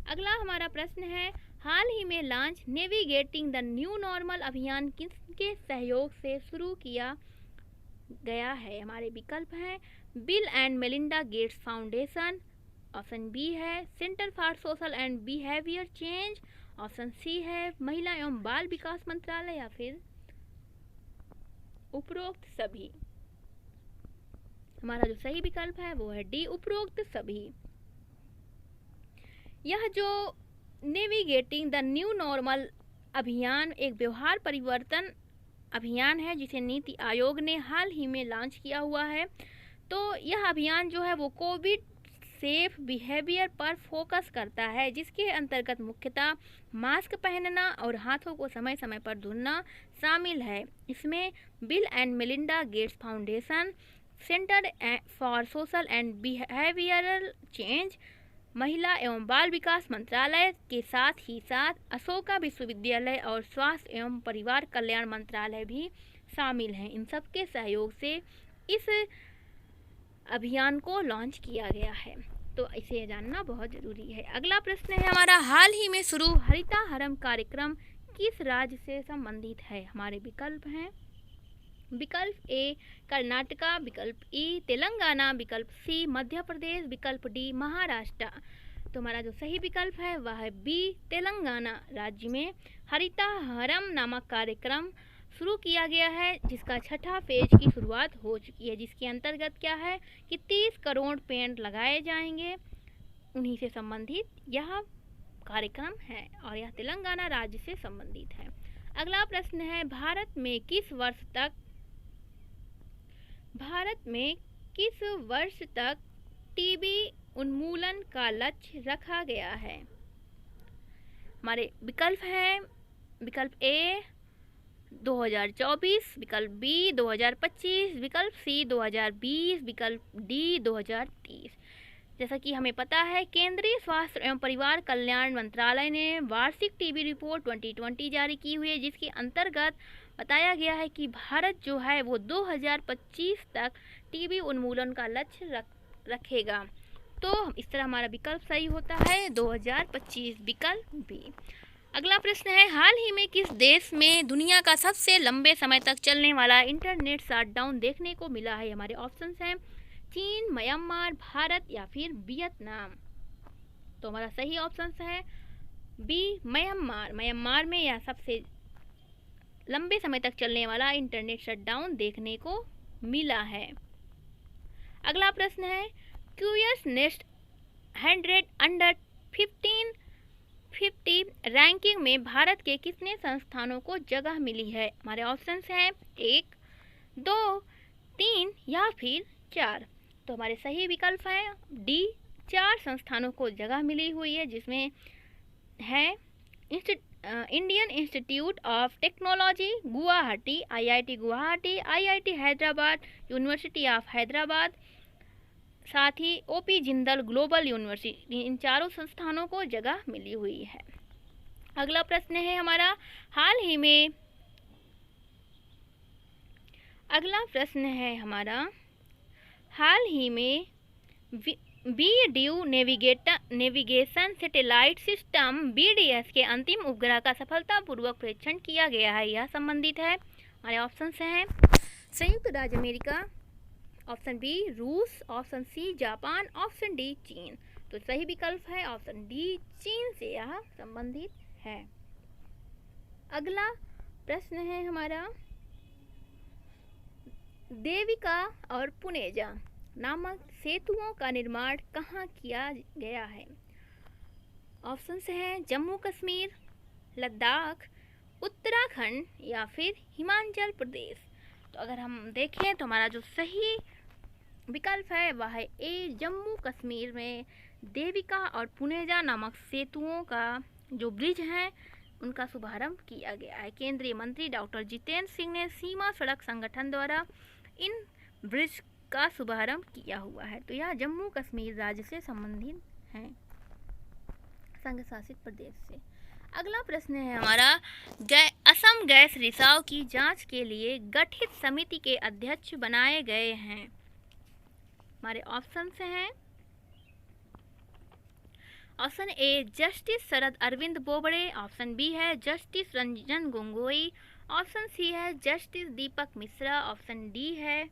अगला हमारा प्रश्न है हाल ही में launch navigating the new normal अभियान किसके सहयोग से शुरू किया गया है? हमारे विकल्प हैं Bill and Melinda Gates foundation, option B है centre for social and behaviour change, option C है महिला एवं बाल विकास मंत्रालय या फिर उपरोक्त सभी। हमारा जो सही विकल्प है वो है डी, उपरोक्त सभी। यह जो नेविगेटिंग द न्यू नॉर्मल अभियान एक व्यवहार परिवर्तन अभियान है जिसे नीति आयोग ने हाल ही में लॉन्च किया हुआ है। तो यह अभियान जो है वो कोविड सेफ बिहेवियर पर फोकस करता है, जिसके अंतर्गत मुख्यतः मास्क पहनना और हाथों को समय समय पर धुलना शामिल है। इसमें bill and Melinda Gates foundation, centre for social and behavioural change, महिला एवं बाल विकास मंत्रालय के साथ ही साथ अशोका विश्वविद्यालय और स्वास्थ्य एवं परिवार कल्याण मंत्रालय भी शामिल हैं। इन सब के सहयोग से इस अभियान को लॉन्च किया गया है, तो इसे जानना बहुत ज़रूरी है। अगला प्रश्न है हमारा हाल ही में शुरू हरिताहरम कार्यक्रम किस राज्य से संबंधित है? हमारे विकल्प हैं विकल्प ए कर्नाटका, विकल्प ई तेलंगाना, विकल्प सी मध्य प्रदेश, विकल्प डी महाराष्ट्र। तो हमारा जो सही विकल्प है वह है बी, तेलंगाना राज्य में हरिताहरम नामक कार्यक्रम शुरू किया गया है, जिसका छठा फेज की शुरुआत हो चुकी है, जिसके अंतर्गत क्या है कि 30 करोड़ पेड़ लगाए जाएंगे। उन्हीं से संबंधित यह कार्यक्रम है और यह तेलंगाना राज्य से संबंधित है। अगला प्रश्न है भारत में किस वर्ष तक टीबी उन्मूलन का लक्ष्य रखा गया है? हमारे विकल्प हैं विकल्प ए 2024, विकल्प बी 2025, विकल्प सी 2020, विकल्प डी 2030। जैसा कि हमें पता है, केंद्रीय स्वास्थ्य एवं परिवार कल्याण मंत्रालय ने वार्षिक टीबी रिपोर्ट 2020 जारी की हुई है, जिसके अंतर्गत बताया गया है कि भारत जो है वो 2025 तक टीबी उन्मूलन का लक्ष्य रखेगा। तो इस तरह हमारा विकल्प सही होता है 2025, विकल्प बी। अगला प्रश्न है, हाल ही में किस देश में दुनिया का सबसे लंबे समय तक चलने वाला इंटरनेट शटडाउन देखने को मिला है? हमारे ऑप्शंस हैं चीन, म्यांमार, भारत या फिर वियतनाम। तो हमारा सही ऑप्शन है बी, म्यांमार। म्यांमार में यह सबसे लंबे समय तक चलने वाला इंटरनेट शटडाउन देखने को मिला है। अगला प्रश्न है, क्यूएस नेस्ट 100 अंडर 1550 रैंकिंग में भारत के कितने संस्थानों को जगह मिली है? हमारे ऑप्शंस हैं 1, 2, 3 या फिर 4। तो हमारे सही विकल्प है डी, 4 संस्थानों को जगह मिली हुई है, जिसमें है Indian institute of technology Guwahati, IIT Guwahati, IIT Hyderabad, university of Hyderabad, साथ ही ओपी जिंदल ग्लोबल यूनिवर्सिटी, इन चारों संस्थानों को जगह मिली हुई है। अगला प्रश्न है हमारा, हाल ही में BDU navigation satellite system BDS के अंतिम उपग्रह का सफलतापूर्वक परीक्षण किया गया है, यह संबंधित है। हमारे ऑप्शंस हैं संयुक्त राज्य अमेरिका, ऑप्शन बी रूस, option C Japan, option D चीन। तो सही विकल्प है ऑप्शन डी, चीन से यह संबंधित है। अगला प्रश्न है हमारा, देविका और पुनेजा नामक सेतुओं का निर्माण कहाँ किया गया है? ऑप्शंस हैं जम्मू कश्मीर, लद्दाख, उत्तराखंड या फिर हिमाचल प्रदेश। तो अगर हम देखें तो हमारा जो सही विकल्प है वह है ए, जम्मू कश्मीर में देविका और पुनेजा नामक सेतुओं का जो ब्रिज हैं उनका शुभारंभ किया गया है। केंद्रीय मंत्री डॉक्टर जितेंद्र सिंह ने सीमा सड़क संगठन द्वारा इन ब्रिज का शुभारंभ किया हुआ है। तो यह जम्मू कश्मीर राज्य से संबंधित है, संघ शासित प्रदेश से। अगला प्रश्न है हमारा, असम गैस रिसाव की जांच के लिए गठित समिति के अध्यक्ष बनाए गए हैं। हमारे ऑप्शंस हैं option A justice Sharad Arvind Bobde, option B है justice Ranjan Gogoi, option C है justice Deepak Mishra, option D है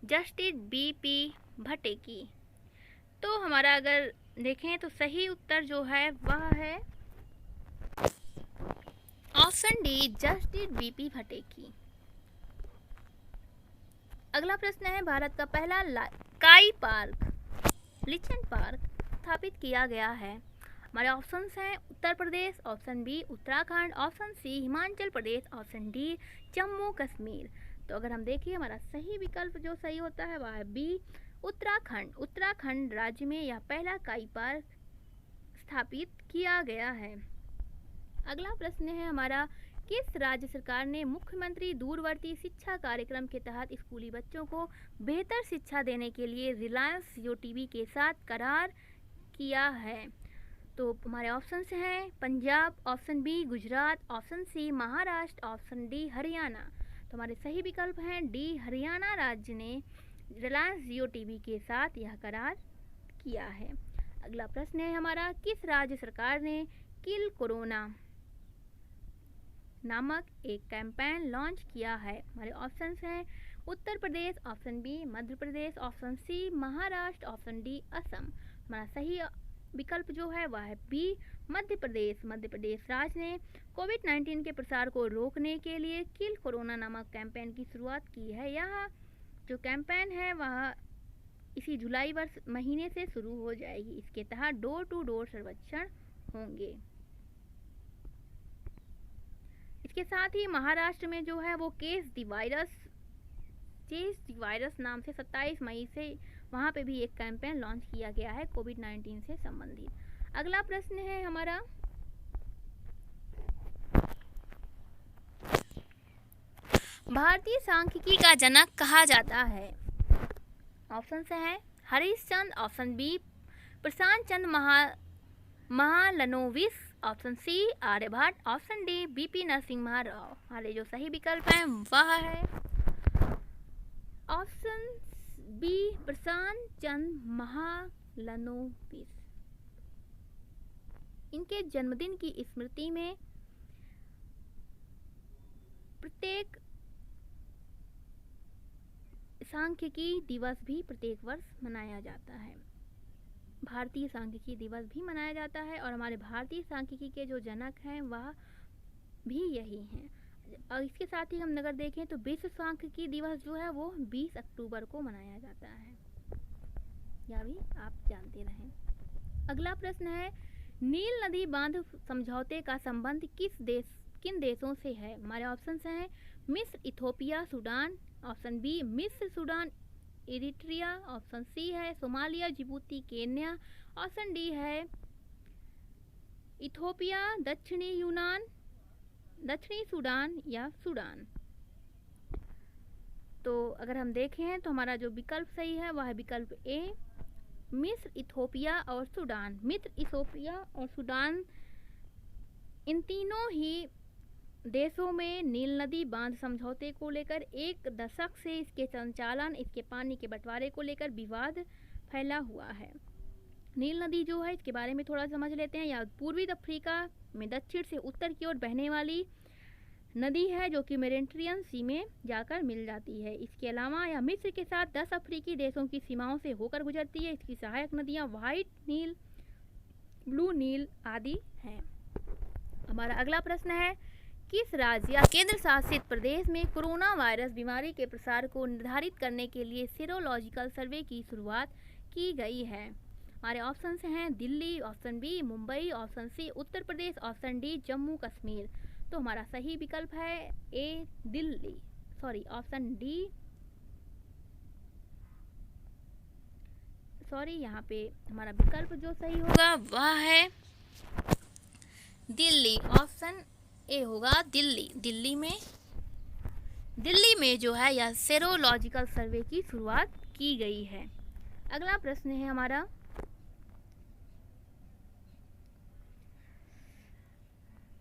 जस्टिस बीपी भटेकी। तो हमारा अगर देखें तो सही उत्तर जो है वह है ऑप्शन डी, जस्टिस बीपी भटेकी। अगला प्रश्न है, भारत का पहला काई पार्क, लिचन पार्क स्थापित किया गया है। हमारे ऑप्शंस हैं Uttar Pradesh, option B Uttarakhand, option C Himachal Pradesh, option D Jammu Kashmir. तो अगर हम देखिए हमारा सही विकल्प जो सही होता है वह है बी, उत्तराखंड। उत्तराखंड राज्य में यह पहला काई पार्क स्थापित किया गया है। अगला प्रश्न है हमारा, किस राज्य सरकार ने मुख्यमंत्री दूरवर्ती शिक्षा कार्यक्रम के तहत स्कूली बच्चों को बेहतर शिक्षा देने के लिए रिलायंस जियो टीवी के साथ करार किया है? तो हमारे ऑप्शंस हैं Punjab, option B Gujarat, option C Maharashtra, option D Haryana. तो हमारे सही विकल्प हैं डी, हरियाणा राज्य ने रिलायंस जियो टीवी के साथ यह करार किया है। अगला प्रश्न है हमारा, किस राज्य सरकार ने किल कोरोना नामक एक कैंपेन लॉन्च किया है? हमारे ऑप्शंस हैं Uttar Pradesh, option B Madhya Pradesh, option C Maharashtra, option D Assam. हमारा सही विकल्प जो है वह है बी, मध्य प्रदेश। मध्य प्रदेश राज्य ने कोविड-19 के प्रसार को रोकने के लिए किल कोरोना नामक कैंपेन की शुरुआत की है। यह जो कैंपेन है वह इसी जुलाई महीने से शुरू हो जाएगी। इसके तहत डोर टू डोर सर्वेक्षण होंगे। इसके साथ ही महाराष्ट्र में जो है वो चेस द वायरस नाम से 27 मई से वहाँ पे भी एक कैंपेन लॉन्च किया गया है कोविड-19 से संबंधित। अगला प्रश्न है हमारा, भारतीय सांख्यिकी का जनक कहा जाता है? ऑप्शन हैं Harish Chandra, option B Prashant Chandra Mahalanobis, option C Aryabhatta, option D BP Narasimha Rao. हमारे जो सही विकल्प है वह है ऑप्शन बी प्रशांत चंद्र महालनोबिस। इनके जन्मदिन की स्मृति में प्रत्येक सांख्यिकी दिवस भी प्रत्येक वर्ष मनाया जाता है। भारतीय सांख्यिकी दिवस भी मनाया जाता है और हमारे भारतीय सांख्यिकी के जो जनक हैं वह भी यही हैं। और इसके साथ ही हम अगर देखें तो विश्व सांख्यिकी दिवस जो है वो 20 अक्टूबर को मनाया जाता है, यह भी आप जानते रहें। अगला प्रश्न है, नील नदी बांध समझौते का संबंध किन देशों से है? हमारे ऑप्शन हैं मिस्र, इथोपिया, सूडान, ऑप्शन बी मिस्र, सूडान, इरिट्रिया, ऑप्शन सी है Somalia, Djibouti, Kenya, option D है इथोपिया, दक्षिणी सूडान या सूडान। तो अगर हम देखें तो हमारा जो विकल्प सही है वह है विकल्प ए मिस्र, इथोपिया और सूडान। मिस्र, इथोपिया और सूडान इन तीनों ही देशों में नील नदी बांध समझौते को लेकर एक दशक से इसके संचालन, इसके पानी के बंटवारे को लेकर विवाद फैला हुआ है। नील नदी जो है इसके बारे में थोड़ा समझ लेते हैं। यह पूर्वी अफ्रीका में दक्षिण से उत्तर की ओर बहने वाली नदी है जो कि मेडिटेरेनियन सी में जाकर मिल जाती है। इसके अलावा यह मिस्र के साथ 10 अफ्रीकी देशों की सीमाओं से होकर गुजरती है। इसकी सहायक नदियाँ व्हाइट नील, ब्लू नील आदि हैं। हमारा अगला प्रश्न है, किस राज्य या केंद्र शासित प्रदेश में कोरोना वायरस बीमारी के प्रसार को निर्धारित करने के लिए सीरोलॉजिकल सर्वे की शुरुआत की गई है? हमारे ऑप्शन हैं Delhi, option B Mumbai, option C Uttar Pradesh, option D Jammu Kashmir. तो हमारा सही विकल्प है ए दिल्ली, ऑप्शन डी, यहाँ पे हमारा विकल्प जो सही होगा वह है दिल्ली, ऑप्शन ए होगा दिल्ली। दिल्ली में जो है यह सेरोलॉजिकल सर्वे की शुरुआत की गई है। अगला प्रश्न है हमारा,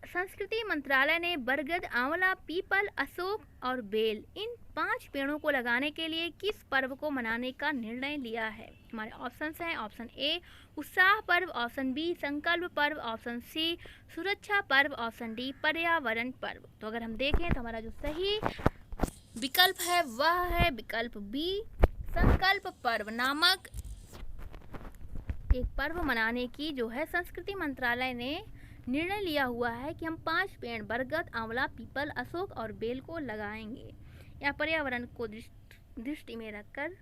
संस्कृति मंत्रालय ने बरगद, आंवला, पीपल, अशोक और बेल इन 5 पेड़ों को लगाने के लिए किस पर्व को मनाने का निर्णय लिया है? हमारे ऑप्शंस हैं ऑप्शन ए उत्साह पर्व, ऑप्शन बी संकल्प पर्व, ऑप्शन सी सुरक्षा पर्व, ऑप्शन डी पर्यावरण पर्व। तो अगर हम देखें तो हमारा जो सही विकल्प है वह है विकल्प बी संकल्प पर्व नामक एक पर्व मनाने की जो है संस्कृति मंत्रालय ने निर्णय लिया हुआ है कि हम 5 पेड़ बरगद, आंवला, पीपल, अशोक और बेल को लगाएंगे। या पर्यावरण को दृष्टि में रखकर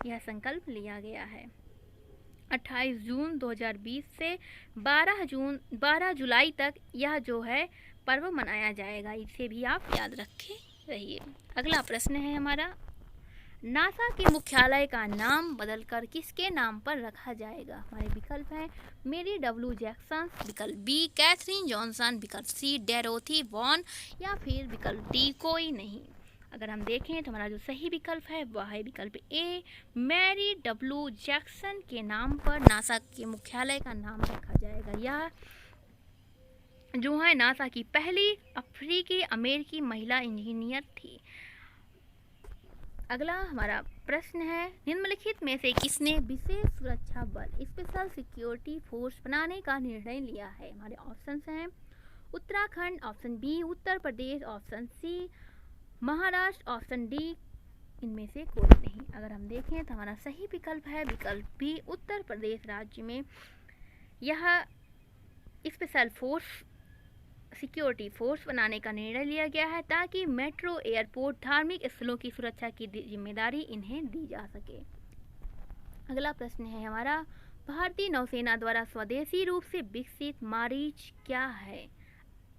यह संकल्प लिया गया है। 28 जून 2020 से 12 जुलाई तक यह जो है पर्व मनाया जाएगा। इसे भी आप याद रखे रहिए। अगला प्रश्न है हमारा, नासा के मुख्यालय का नाम बदलकर किसके नाम पर रखा जाएगा? हमारे विकल्प हैं मेरी डब्ल्यू जैक्सन, विकल्प बी कैथरीन जॉनसन, विकल्प सी डोरोथी वॉन या फिर विकल्प डी कोई नहीं। अगर हम देखें तो हमारा जो सही विकल्प है वह है विकल्प ए मैरी डब्ल्यू जैक्सन के नाम पर नासा के मुख्यालय का नाम रखा जाएगा। यह जो है नासा की पहली अफ्रीकी अमेरिकी महिला इंजीनियर थी। अगला हमारा प्रश्न है, निम्नलिखित में से किसने विशेष सुरक्षा बल स्पेशल सिक्योरिटी फोर्स बनाने का निर्णय लिया है? हमारे ऑप्शंस हैं Uttarakhand, option B Uttar Pradesh, option C Maharashtra, option D इनमें से कोई नहीं। अगर हम देखें तो हमारा सही विकल्प है विकल्प बी उत्तर प्रदेश राज्य में यह स्पेशल सिक्योरिटी फोर्स बनाने का निर्णय लिया गया है ताकि मेट्रो, एयरपोर्ट, धार्मिक स्थलों की सुरक्षा की जिम्मेदारी इन्हें दी जा सके। अगला प्रश्न है हमारा, भारतीय नौसेना द्वारा स्वदेशी रूप से विकसित मारीच क्या है?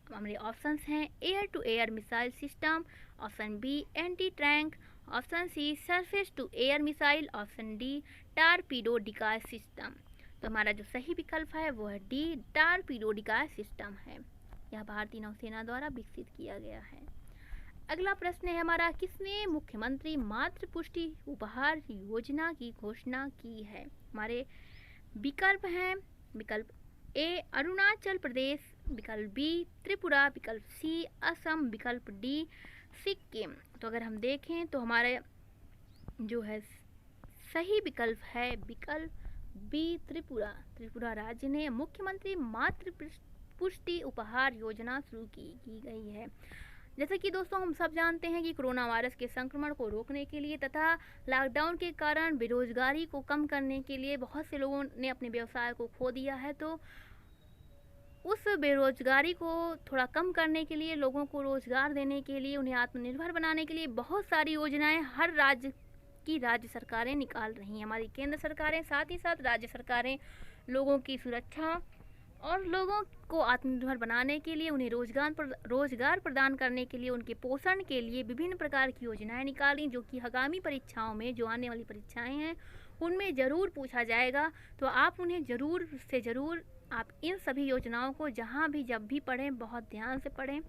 हमारे ऑप्शंस हैं air to air missile system, option B anti tank, option C surface to air missile, option D torpedo decoy system. तो हमारा जो सही विकल्प है वो है डी टारपीडो डिकाय सिस्टम है। यह भारतीय नौसेना द्वारा विकसित किया गया है। अगला प्रश्न है हमारा, किसने मुख्यमंत्री मातृ पुष्टि उपहार योजना की घोषणा की है? हमारे विकल्प हैं, विकल्प ए अरुणाचल प्रदेश, विकल्प बी त्रिपुरा, विकल्प सी असम, विकल्प डी सिक्किम। तो अगर हम देखें तो हमारे जो है सही विकल्प है विकल्प बी त्रिपुरा। त्रिपुरा राज्य ने मुख्यमंत्री मातृ पुष्टि उपहार योजना शुरू की गई है। जैसे कि दोस्तों हम सब जानते हैं कि कोरोना वायरस के संक्रमण को रोकने के लिए तथा लॉकडाउन के कारण बेरोजगारी को कम करने के लिए बहुत से लोगों ने अपने व्यवसाय को खो दिया है। तो उस बेरोजगारी को थोड़ा कम करने के लिए, लोगों को रोजगार देने के लिए, उन्हें आत्मनिर्भर बनाने के लिए बहुत सारी योजनाएं हर राज्य की राज्य सरकारें निकाल रही हैं। हमारी केंद्र सरकारें, साथ ही साथ राज्य सरकारें लोगों की सुरक्षा और लोगों को आत्मनिर्भर बनाने के लिए, उन्हें रोजगार प्रदान करने के लिए, उनके पोषण के लिए विभिन्न प्रकार की योजनाएं निकाली, जो कि आगामी परीक्षाओं में, जो आने वाली परीक्षाएं हैं उनमें ज़रूर पूछा जाएगा। तो आप उन्हें ज़रूर से ज़रूर आप इन सभी योजनाओं को जहां भी जब भी पढ़ें बहुत ध्यान से पढ़ें।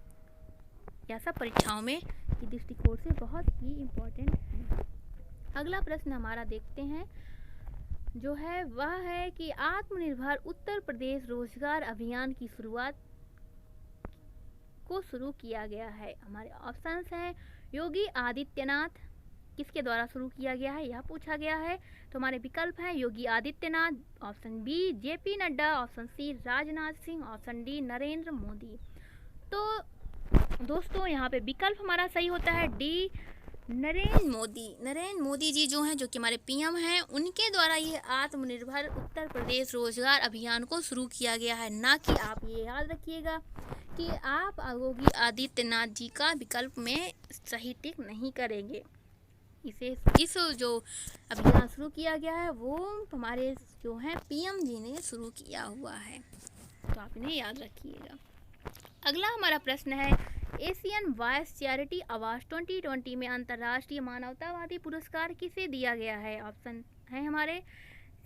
यह सब परीक्षाओं में की दृष्टिकोण से बहुत ही इम्पोर्टेंट है। अगला प्रश्न हमारा देखते हैं जो है वह है कि आत्मनिर्भर उत्तर प्रदेश रोजगार अभियान की शुरुआत को शुरू किया गया है। हमारे ऑप्शंस हैं योगी आदित्यनाथ, किसके द्वारा शुरू किया गया है यह पूछा गया है। तो हमारे विकल्प हैं Yogi Adityanath, option B JP Nadda, option C Rajnath Singh, option D Narendra Modi. तो दोस्तों यहाँ पे विकल्प हमारा सही होता है डी नरेंद्र मोदी। नरेंद्र मोदी जी जो हैं, जो कि हमारे पीएम हैं, उनके द्वारा ये आत्मनिर्भर उत्तर प्रदेश रोजगार अभियान को शुरू किया गया है। ना कि आप ये याद रखिएगा कि आप योगी आदित्यनाथ जी का विकल्प में सही टिक नहीं करेंगे। इस जो अभियान शुरू किया गया है वो हमारे जो हैं पीएम जी ने शुरू किया हुआ है, तो आप इन्हें याद रखिएगा। अगला हमारा प्रश्न है एशियन वॉइस चैरिटी अवार्ड 2020 में अंतर्राष्ट्रीय मानवतावादी पुरस्कार किसे दिया गया है? ऑप्शन है हमारे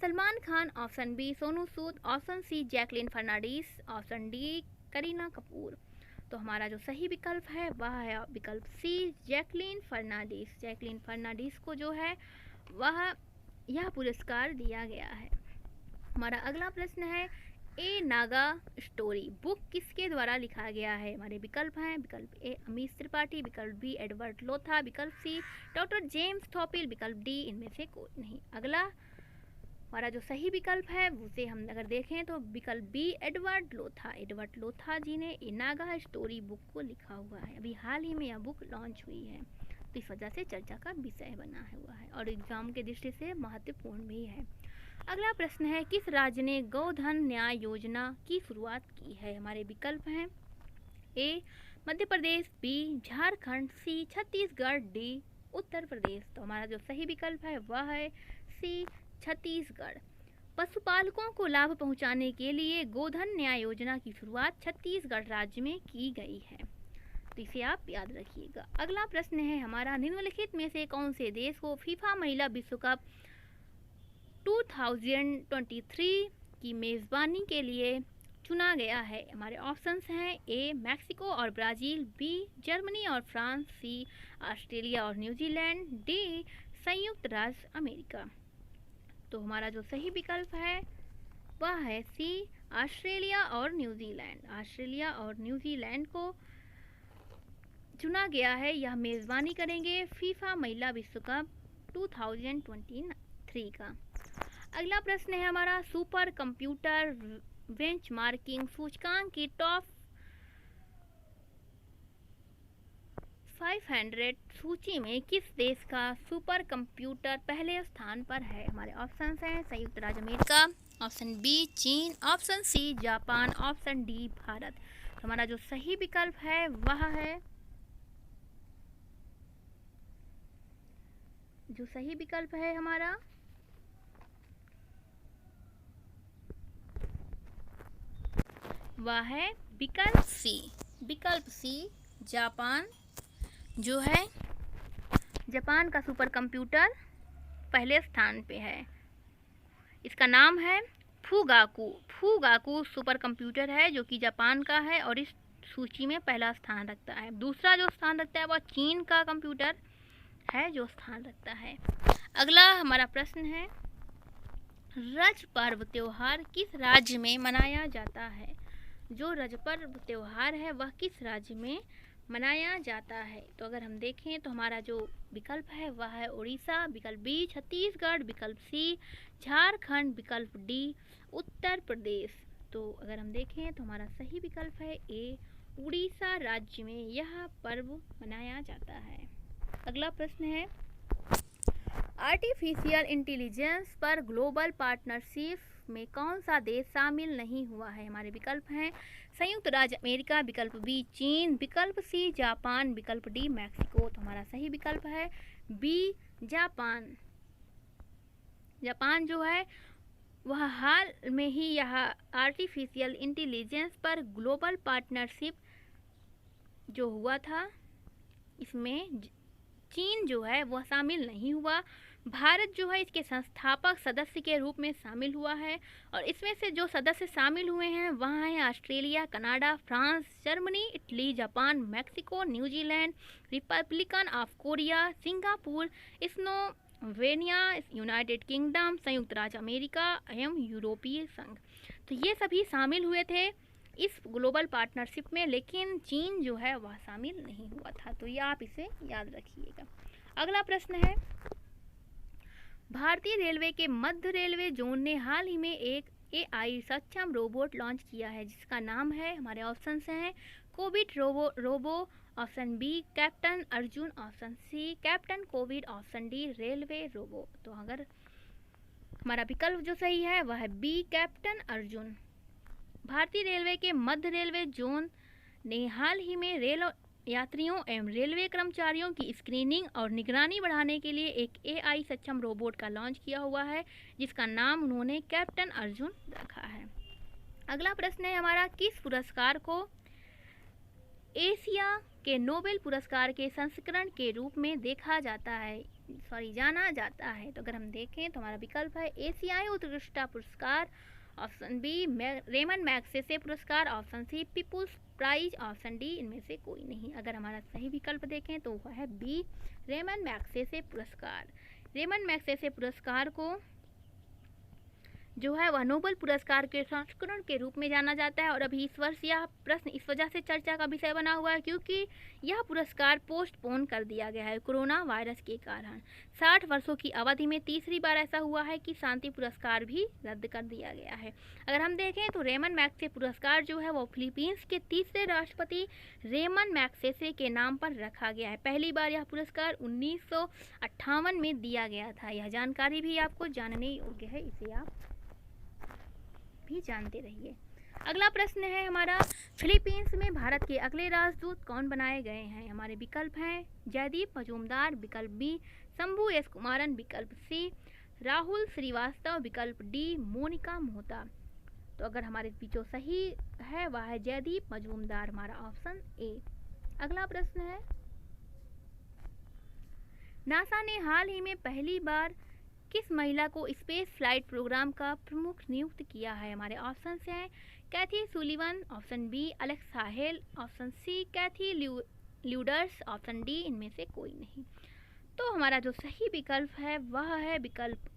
Salman Khan, option B Sonu Sood, option C Jacqueline Fernandez, option D Kareena Kapoor. तो हमारा जो सही विकल्प है वह है विकल्प सी जैकलीन फर्नांडीज। जैकलीन फर्नांडीज को जो है वह यह पुरस्कार दिया गया है। हमारा अगला प्रश्न है ए नागा स्टोरी बुक किसके द्वारा लिखा गया है? हमारे विकल्प हैं विकल्प ए अमीश त्रिपाठी, विकल्प बी एडवर्ड लोथा, विकल्प सी डॉक्टर जेम्स थॉपिल, विकल्प डी इनमें से कोई नहीं। अगला हमारा जो सही विकल्प है उसे हम अगर देखें तो विकल्प बी एडवर्ड लोथा। एडवर्ड लोथा जी ने ए नागा स्टोरी बुक को लिखा हुआ है। अभी हाल ही में यह बुक लॉन्च हुई है, तो इस वजह से चर्चा का विषय बना हुआ है और एग्जाम के दृष्टि से महत्वपूर्ण भी है। अगला प्रश्न है किस राज्य ने गोधन न्याय योजना की शुरुआत की है? हमारे विकल्प हैं ए मध्य प्रदेश, बी झारखंड, सी छत्तीसगढ़, डी उत्तर प्रदेश। तो हमारा जो सही विकल्प है वह है सी छत्तीसगढ़। पशुपालकों को लाभ पहुंचाने के लिए गोधन न्याय योजना की शुरुआत छत्तीसगढ़ राज्य में की गई है, तो इसे आप याद रखिएगा। अगला प्रश्न है हमारा निम्नलिखित में से कौन से देश को फीफा महिला विश्व कप 2023 की मेज़बानी के लिए चुना गया है? हमारे ऑप्शंस हैं ए मैक्सिको और ब्राज़ील, बी जर्मनी और फ्रांस, सी ऑस्ट्रेलिया और न्यूजीलैंड, डी संयुक्त राज्य अमेरिका। तो हमारा जो सही विकल्प है वह है सी ऑस्ट्रेलिया और न्यूजीलैंड। ऑस्ट्रेलिया और न्यूजीलैंड को चुना गया है, यह मेज़बानी करेंगे फीफा महिला विश्व कप 2023 का। अगला प्रश्न है हमारा सुपर कंप्यूटर बेंचमार्किंग सूचकांक की टॉप 500 सूची में किस देश का सुपर कंप्यूटर पहले स्थान पर है? हमारे ऑप्शन हैं संयुक्त राज्य अमेरिका, ऑप्शन बी चीन, option C Japan, option D Bharat. तो हमारा जो सही विकल्प है वह है जो सही विकल्प है हमारा वह है विकल्प सी। विकल्प सी जापान जो है जापान का सुपर कंप्यूटर पहले स्थान पे है। इसका नाम है फुगाकू। फुगाकू सुपर कंप्यूटर है जो कि जापान का है और इस सूची में पहला स्थान रखता है। दूसरा जो स्थान रखता है वह चीन का कंप्यूटर है जो स्थान रखता है। अगला हमारा प्रश्न है, रज पर्व त्योहार किस राज्य में मनाया जाता है? जो रज पर्व त्योहार है वह किस राज्य में मनाया जाता है? तो अगर हम देखें तो हमारा जो विकल्प है वह है उड़ीसा, विकल्प बी छत्तीसगढ़, विकल्प सी झारखंड, विकल्प डी उत्तर प्रदेश। तो अगर हम देखें तो हमारा सही विकल्प है ए, उड़ीसा राज्य में यह पर्व मनाया जाता है। अगला प्रश्न है, आर्टिफिशियल इंटेलिजेंस पर ग्लोबल पार्टनरशिप में कौन सा देश शामिल नहीं हुआ है? हमारे विकल्प हैं संयुक्त राज्य अमेरिका, विकल्प बी चीन, विकल्प सी जापान, विकल्प डी मैक्सिको। तो हमारा सही विकल्प है बी जापान। जापान जो है वह हाल में ही यह आर्टिफिशियल इंटेलिजेंस पर ग्लोबल पार्टनरशिप जो हुआ था इसमें चीन जो है वह शामिल नहीं हुआ। भारत जो है इसके संस्थापक सदस्य के रूप में शामिल हुआ है और इसमें से जो सदस्य शामिल हुए हैं वहाँ हैं Australia, Canada, France, Germany, Italy, Japan, Mexico, New Zealand, Republican of Korea, Singapore, Slovenia, United kingdom, संयुक्त राज्य अमेरिका एवं यूरोपीय संघ। तो ये सभी शामिल हुए थे इस ग्लोबल पार्टनरशिप में, लेकिन चीन जो है वह शामिल नहीं हुआ था। तो ये आप इसे याद रखिएगा। अगला प्रश्न है, भारतीय रेलवे के मध्य रेलवे जोन ने हाल ही में एक AI सक्षम रोबोट लॉन्च किया है जिसका नाम है, हमारे ऑप्शन हैं covid robo, option B captain Arjun, option C captain covid, option D railway robo. तो अगर हमारा विकल्प जो सही है वह है बी कैप्टन अर्जुन। भारतीय रेलवे के मध्य रेलवे जोन ने हाल ही में रेल यात्रियों एवं रेलवे कर्मचारियों की स्क्रीनिंग और निगरानी बढ़ाने के लिए एक AI सक्षम रोबोट का लॉन्च किया हुआ है जिसका नाम उन्होंने कैप्टन अर्जुन रखा है। अगला प्रश्न है हमारा, किस पुरस्कार को एशिया के नोबेल पुरस्कार के संस्करण के रूप में जाना जाता है? तो अगर हम देखें तो हमारा विकल्प है एशियाई उत्कृष्टता पुरस्कार, ऑप्शन बी रेमन मैग्सेसे पुरस्कार, option C people's prize, option D इनमें से कोई नहीं। अगर हमारा सही विकल्प देखें तो वह है बी रेमन मैग्सेसे पुरस्कार। रेमन मैग्सेसे पुरस्कार को जो है वह नोबेल पुरस्कार के संस्करण के रूप में जाना जाता है और अभी इस वर्ष यह प्रश्न इस वजह से चर्चा का विषय बना हुआ है क्योंकि यह पुरस्कार पोस्टपोन कर दिया गया है कोरोना वायरस के कारण। 60 वर्षों की अवधि में तीसरी बार ऐसा हुआ है कि शांति पुरस्कार भी रद्द कर दिया गया है। अगर हम देखें तो रेमन मैग्सेसे पुरस्कार जो है वो फिलीपींस के तीसरे राष्ट्रपति रेमन मैग्सेसे के नाम पर रखा गया है। पहली बार यह पुरस्कार 1958 में दिया गया था। यह जानकारी भी आपको जानने योग्य है, इसे आप भी जानते रहिए। अगला प्रश्न है हमारा, फिलीपींस में भारत के अगले राजदूत कौन बनाए गए हैं? हमारे विकल्प हैं जयदीप मजूमदार, विकल्प बी शंभू एस कुमारन, विकल्प सी राहुल श्रीवास्तव, विकल्प डी मोनिका मोहता। तो अगर हमारे बीचों सही है वह है जयदीप मजूमदार, हमारा ऑप्शन ए। अगला प्रश्न है, नासा ने हाल ही में पहली बार किस महिला को स्पेस फ्लाइट प्रोग्राम का प्रमुख नियुक्त किया है? हमारे ऑप्शन हैं Kathy Sullivan, option B Alexa Hale, option C Kathy Lueders, option D इनमें से कोई नहीं। तो हमारा जो सही विकल्प है वह है विकल्प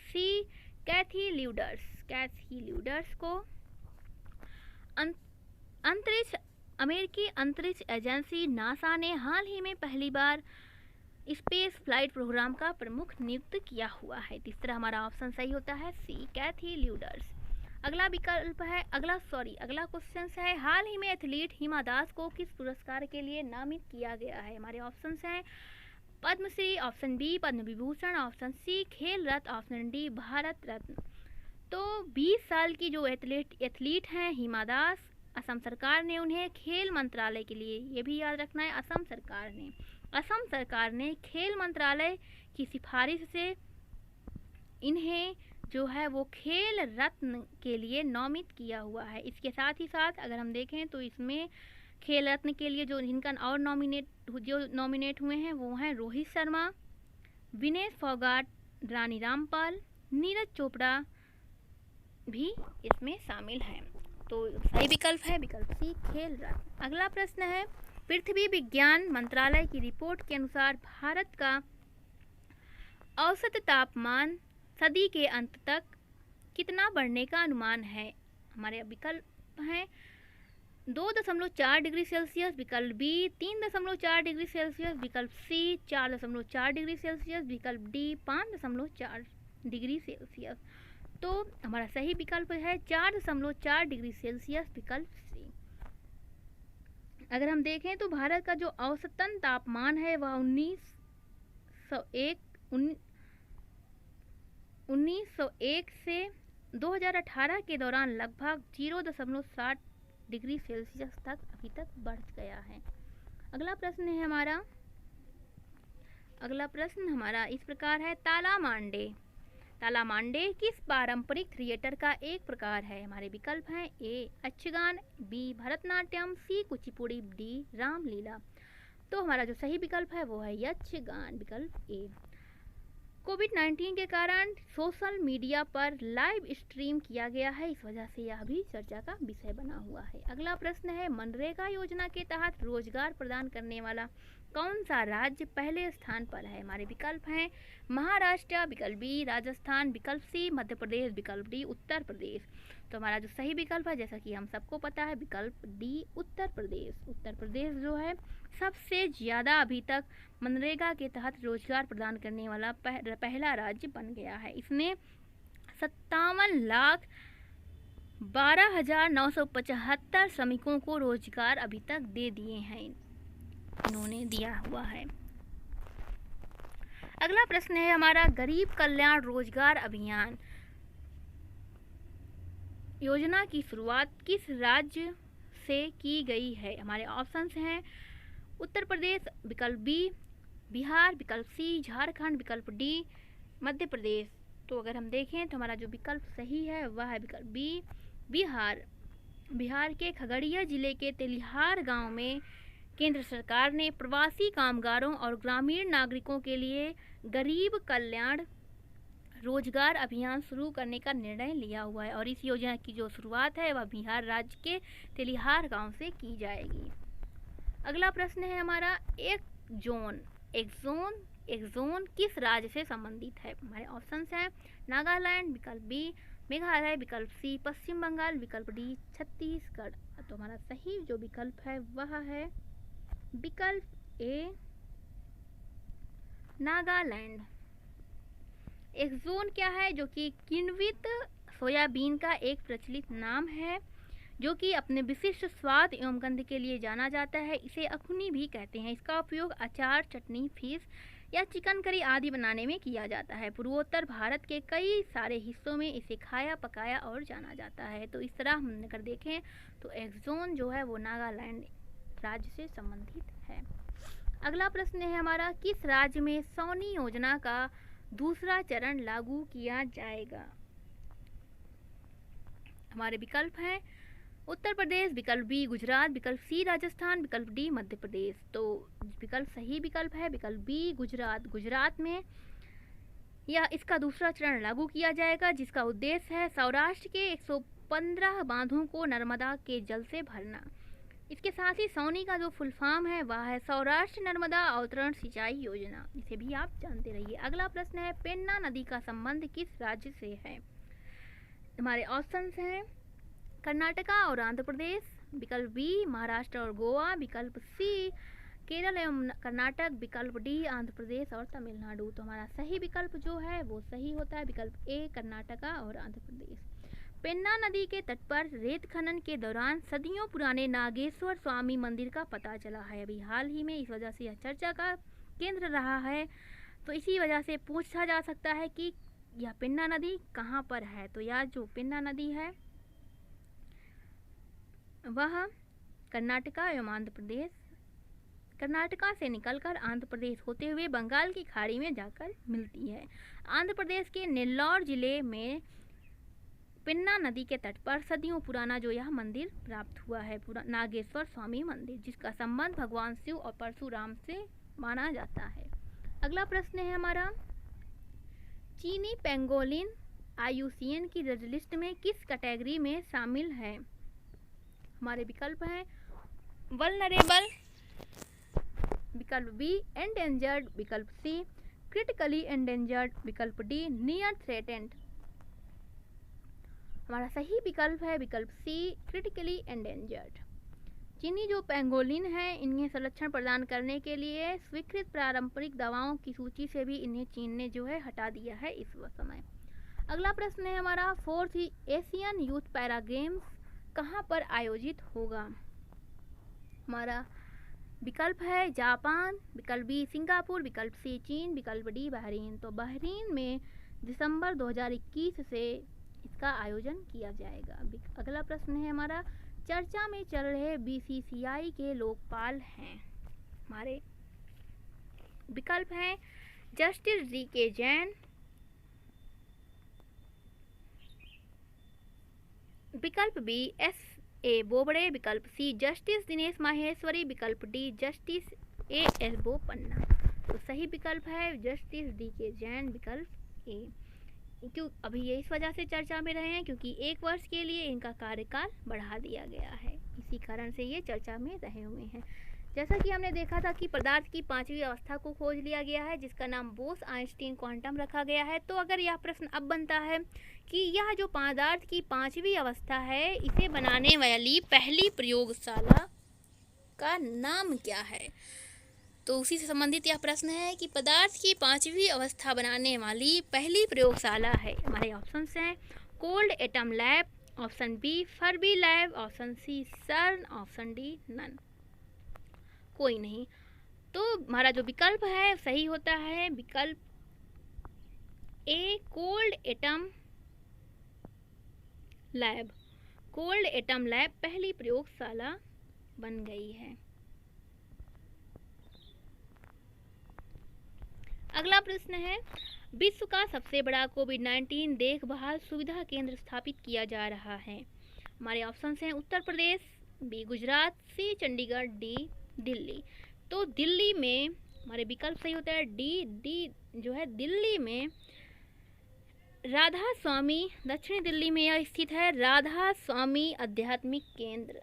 सी कैथी ल्यूडर्स। कैथी ल्यूडर्स को अमेरिकी अंतरिक्ष एजेंसी नासा ने हाल ही में पहली बार स्पेस फ्लाइट प्रोग्राम का प्रमुख नियुक्त किया हुआ है। तीसरा हमारा ऑप्शन सही होता है सी कैथी ल्यूडर्स। अगला विकल्प है अगला क्वेश्चन है, हाल ही में एथलीट हिमा दास को किस पुरस्कार के लिए नामित किया गया है? हमारे ऑप्शन हैं Padmashri, option B Padma Vibhushan, option C खेल रत्न, ऑप्शन डी भारत रत्न। तो 20 साल की जो एथलीट हैं हिमा दास, असम सरकार ने उन्हें खेल मंत्रालय के लिए, ये भी याद रखना है, असम सरकार ने खेल मंत्रालय की सिफारिश से इन्हें जो है वो खेल रत्न के लिए नामित किया हुआ है। इसके साथ ही साथ अगर हम देखें तो इसमें खेल रत्न के लिए जो इनका और नॉमिनेट हुए हैं वो हैं रोहित शर्मा, विनेश फोगाट, रानी रामपाल, नीरज चोपड़ा भी इसमें शामिल हैं। तो सही विकल्प है विकल्प सी, खेल रत्न। अगला प्रश्न है, पृथ्वी विज्ञान मंत्रालय की रिपोर्ट के अनुसार भारत का औसत तापमान सदी के अंत तक कितना बढ़ने का अनुमान है? हमारे विकल्प हैं 2.4 डिग्री सेल्सियस, विकल्प बी 3.4 डिग्री सेल्सियस, विकल्प सी 4.4 डिग्री सेल्सियस, विकल्प डी 5.4 डिग्री सेल्सियस। तो हमारा सही विकल्प है 4.4 डिग्री सेल्सियस, विकल्प सी। अगर हम देखें तो भारत का जो औसतन तापमान है वह 1901 से 2018 के दौरान लगभग 0.7 डिग्री सेल्सियस तक अभी तक बढ़ गया है। अगला प्रश्न हमारा इस प्रकार है, ताला मांडे किस पारंपरिक थिएटर का एक प्रकार है? हमारे विकल्प हैं ए यक्षगान, बी भरतनाट्यम, सी कुचिपुड़ी, डी रामलीला। तो हमारा जो सही विकल्प है वो है यक्षगान, विकल्प ए। कोविड-19 के कारण सोशल मीडिया पर लाइव स्ट्रीम किया गया है, इस वजह से यह भी चर्चा का विषय बना हुआ है। अगला प्रश्न है, मनरेगा योजना के तहत रोजगार प्रदान करने वाला कौन सा राज्य पहले स्थान पर है? हमारे विकल्प हैं महाराष्ट्र, विकल्प बी राजस्थान, विकल्प सी मध्य प्रदेश, विकल्प डी उत्तर प्रदेश। तो हमारा जो सही विकल्प है, जैसा कि हम सबको पता है, विकल्प डी उत्तर प्रदेश। उत्तर प्रदेश जो है सबसे ज़्यादा अभी तक मनरेगा के तहत रोजगार प्रदान करने वाला पहला राज्य बन गया है। इसने 57,12,975 श्रमिकों को रोजगार अभी तक दे दिए हैं, इन्होंने दिया हुआ है। अगला प्रश्न है हमारा, गरीब कल्याण रोजगार अभियान योजना की शुरुआत किस राज्य से की गई है? हमारे ऑप्शंस हैं उत्तर प्रदेश, विकल्प बी बिहार, विकल्प सी झारखंड, विकल्प डी मध्य प्रदेश। तो अगर हम देखें तो हमारा जो विकल्प सही है वह है विकल्प बी बिहार। बिहार के खगड़िया जिले के तेलिहार गांव में केंद्र सरकार ने प्रवासी कामगारों और ग्रामीण नागरिकों के लिए गरीब कल्याण रोजगार अभियान शुरू करने का निर्णय लिया हुआ है और इस योजना की जो शुरुआत है वह बिहार राज्य के तेलिहार गांव से की जाएगी। अगला प्रश्न है हमारा, एक जोन किस राज्य से संबंधित है? हमारे ऑप्शंस हैं नागालैंड, विकल्प बी मेघालय, विकल्प सी पश्चिम बंगाल, विकल्प डी छत्तीसगढ़। तो हमारा सही जो विकल्प है वह है विकल्प ए नागालैंड। एक जोन क्या है? जो कि किण्वित सोयाबीन का एक प्रचलित नाम है जो कि अपने विशिष्ट स्वाद एवं गंध के लिए जाना जाता है। इसे अखुनी भी कहते हैं। इसका उपयोग अचार, चटनी, फिश या चिकन करी आदि बनाने में किया जाता है। पूर्वोत्तर भारत के कई सारे हिस्सों में इसे खाया, पकाया और जाना जाता है। तो इस तरह हम अगर देखें तो एक्सोन जो है वो नागालैंड राज्य से संबंधित है। अगला प्रश्न है हमारा, किस राज्य में सौनी योजना का दूसरा चरण लागू किया जाएगा? हमारे विकल्प हैं उत्तर प्रदेश, विकल्प बी गुजरात, विकल्प सी राजस्थान, विकल्प डी मध्य प्रदेश। तो विकल्प सही विकल्प है विकल्प बी गुजरात। गुजरात में यह इसका दूसरा चरण लागू किया जाएगा जिसका उद्देश्य है सौराष्ट्र के 115 बांधों को नर्मदा के जल से भरना। इसके साथ ही सौनी का जो फुल फॉर्म है वह है सौराष्ट्र नर्मदा अवतरण सिंचाई योजना, इसे भी आप जानते रहिए। अगला प्रश्न है, पेन्ना नदी का संबंध किस राज्य से है? हमारे ऑप्शंस हैं कर्नाटका और आंध्र प्रदेश, विकल्प बी महाराष्ट्र और गोवा, विकल्प सी केरल एवं कर्नाटक, विकल्प डी आंध्र प्रदेश और तमिलनाडु। तो हमारा सही विकल्प जो है वो सही होता है विकल्प ए कर्नाटका और आंध्र प्रदेश। पेन्ना नदी के तट पर रेत खनन के दौरान सदियों पुराने नागेश्वर स्वामी मंदिर का पता चला है। अभी हाल ही में इस वजह से यह चर्चा का केंद्र रहा है। तो इसी वजह से पूछा जा सकता है कि यह पेन्ना नदी कहाँ पर है। तो यह जो पेन्ना नदी है वह कर्नाटका एवं आंध्र प्रदेश, कर्नाटका से निकलकर आंध्र प्रदेश होते हुए बंगाल की खाड़ी में जाकर मिलती है। आंध्र प्रदेश के नेल्लौर जिले में पेन्ना नदी के तट पर सदियों पुराना जो यह मंदिर प्राप्त हुआ है, नागेश्वर स्वामी मंदिर, जिसका संबंध भगवान शिव और परशुराम से माना जाता है। अगला प्रश्न है हमारा, चीनी पेंगोलिन IUCN की रेड लिस्ट में किस कैटेगरी में शामिल है? हमारे विकल्प हैं वल्नरेबल, विकल्प बी एंडेंजर्ड, विकल्प सी क्रिटिकली एंडेंजर्ड, विकल्प डी नियर थ्रेटेंड। हमारा सही विकल्प है विकल्प सी क्रिटिकली एंडेंजर्ड। चीनी जो पेंगोलिन हैं इन्हें संरक्षण प्रदान करने के लिए स्वीकृत पारंपरिक दवाओं की सूची से भी इन्हें चीन ने जो है हटा दिया है इस समय। अगला प्रश्न है हमारा 4th Asian youth para games कहाँ पर आयोजित होगा। हमारा विकल्प है जापान, विकल्प बी सिंगापुर, विकल्प सी चीन, विकल्प डी बहरीन। तो बहरीन में दिसंबर 2021 से इसका आयोजन किया जाएगा। अगला प्रश्न है हमारा चर्चा में चल रहे बीसीसीआई के लोकपाल हैं। हमारे विकल्प हैं जस्टिस डी के जैन, विकल्प बी एस ए बोबड़े, विकल्प सी जस्टिस दिनेश माहेश्वरी, विकल्प D justice A S Bopanna. तो सही विकल्प है जस्टिस डी के जैन, विकल्प ए। क्यों अभी ये इस वजह से चर्चा में रहे हैं क्योंकि 1 वर्ष के लिए इनका कार्यकाल बढ़ा दिया गया है, इसी कारण से ये चर्चा में रहे हुए हैं। जैसा कि हमने देखा था कि पदार्थ की 5वीं अवस्था को खोज लिया गया है जिसका नाम बोस आइंस्टीन क्वांटम रखा गया है। तो अगर यह प्रश्न अब बनता है कि यह जो पदार्थ की 5वीं अवस्था है इसे बनाने वाली पहली प्रयोगशाला का नाम क्या है, तो उसी से संबंधित यह प्रश्न है कि पदार्थ की 5वीं अवस्था बनाने वाली पहली प्रयोगशाला है। हमारे ऑप्शंस हैं cold atom lab, option B Fermi lab, option C CERN, option D none. कोई नहीं, तो हमारा जो विकल्प है सही होता है विकल्प ए cold atom lab. Cold atom lab पहली प्रयोगशाला बन गई है। अगला प्रश्न है विश्व का सबसे बड़ा कोविड-19 देखभाल सुविधा केंद्र स्थापित किया जा रहा है। हमारे ऑप्शंस हैं उत्तर प्रदेश, बी गुजरात, सी चंडीगढ़, डी दिल्ली। तो दिल्ली में हमारे विकल्प सही होता है डी जो है दिल्ली में राधा स्वामी, दक्षिणी दिल्ली में यह स्थित है राधा स्वामी आध्यात्मिक केंद्र।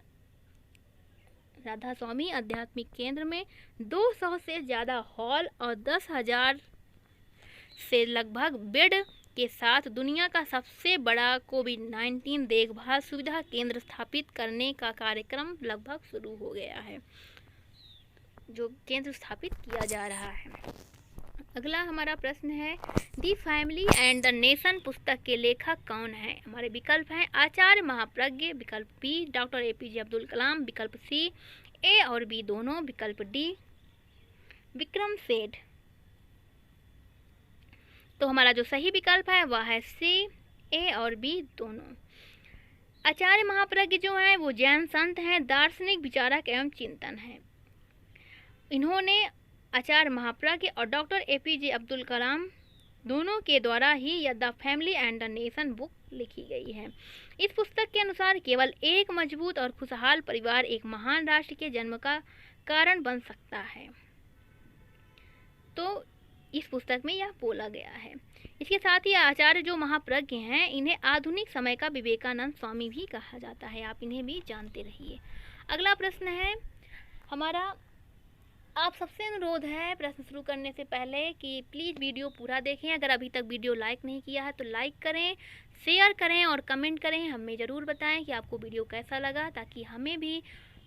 राधा स्वामी आध्यात्मिक केंद्र में 200 से ज़्यादा हॉल और 10,000 से लगभग बेड के साथ दुनिया का सबसे बड़ा कोविड-19 देखभाल सुविधा केंद्र स्थापित करने का कार्यक्रम लगभग शुरू हो गया है, जो केंद्र स्थापित किया जा रहा है। अगला हमारा प्रश्न है दी फैमिली एंड द नेशन पुस्तक के लेखक कौन है। हमारे विकल्प हैं आचार्य महाप्रज्ञ, विकल्प B doctor APJ Abdul Kalam, विकल्प सी ए और बी दोनों, विकल्प डी विक्रम सेठ। तो हमारा जो सही विकल्प है वह है सी ए और बी दोनों। आचार्य महाप्रज्ञ जो हैं वो जैन संत हैं, दार्शनिक विचारक एवं चिंतन हैं। इन्होंने आचार्य महाप्रज्ञ और डॉक्टर एपीजे अब्दुल कलाम दोनों के द्वारा ही the family and the nation book लिखी गई है। इस पुस्तक के अनुसार केवल एक मजबूत और खुशहाल परिवार एक महान राष्ट्र के जन्म का कारण बन सकता है। तो इस पुस्तक में यह बोला गया है। इसके साथ ही आचार्य जो महाप्रज्ञ हैं इन्हें आधुनिक समय का विवेकानंद स्वामी भी कहा जाता है, आप इन्हें भी जानते रहिए। अगला प्रश्न है हमारा, आप सबसे अनुरोध है प्रश्न शुरू करने से पहले कि प्लीज़ वीडियो पूरा देखें। अगर अभी तक वीडियो लाइक नहीं किया है तो लाइक करें, शेयर करें और कमेंट करें। हमें ज़रूर बताएं कि आपको वीडियो कैसा लगा, ताकि हमें भी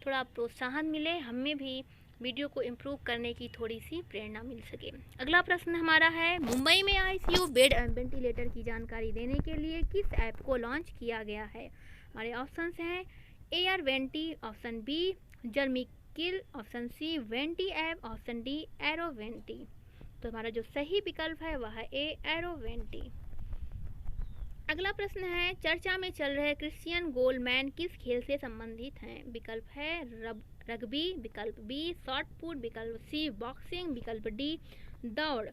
थोड़ा प्रोत्साहन मिले, हमें भी वीडियो को इम्प्रूव करने की थोड़ी सी प्रेरणा मिल सके। अगला प्रश्न हमारा है मुंबई में आईसीयू बेड एवं वेंटिलेटर की जानकारी देने के लिए किस ऐप को लॉन्च किया गया है। हमारे ऑप्शंस हैं air venti, option B germi kill, option C venti app, option D aero venti. तो हमारा जो सही विकल्प है वह है ए एरो वेंटी। अगला प्रश्न है चर्चा में चल रहे क्रिश्चियन गोलमैन किस खेल से संबंधित हैं। विकल्प है रग्बी, विकल्प बी शॉट पुट, विकल्प सी बॉक्सिंग, विकल्प डी दौड़।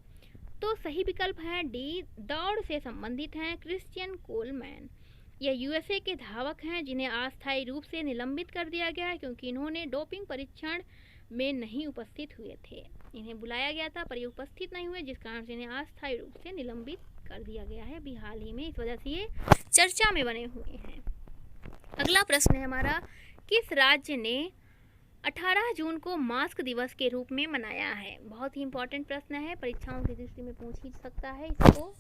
तो सही विकल्प है डी दौड़ से संबंधित हैं क्रिश्चियन कोलमैन। यह यूएसए के धावक हैं जिन्हें अस्थायी रूप से निलंबित कर दिया गया है क्योंकि इन्होंने डोपिंग परीक्षण में नहीं उपस्थित हुए थे। इन्हें बुलाया गया था पर ये उपस्थित नहीं हुए, जिस कारण से इन्हें अस्थायी रूप से निलंबित कर दिया गया है अभी हाल ही में। इस वजह से ये चर्चा में बने हुए हैं। अगला प्रश्न है हमारा किस राज्य ने 18 जून को मास्क दिवस के रूप में मनाया है? बहुत ही इंपॉर्टेंट प्रश्न है, परीक्षाओं की दृष्टि में पूछ ही सकता है इसको।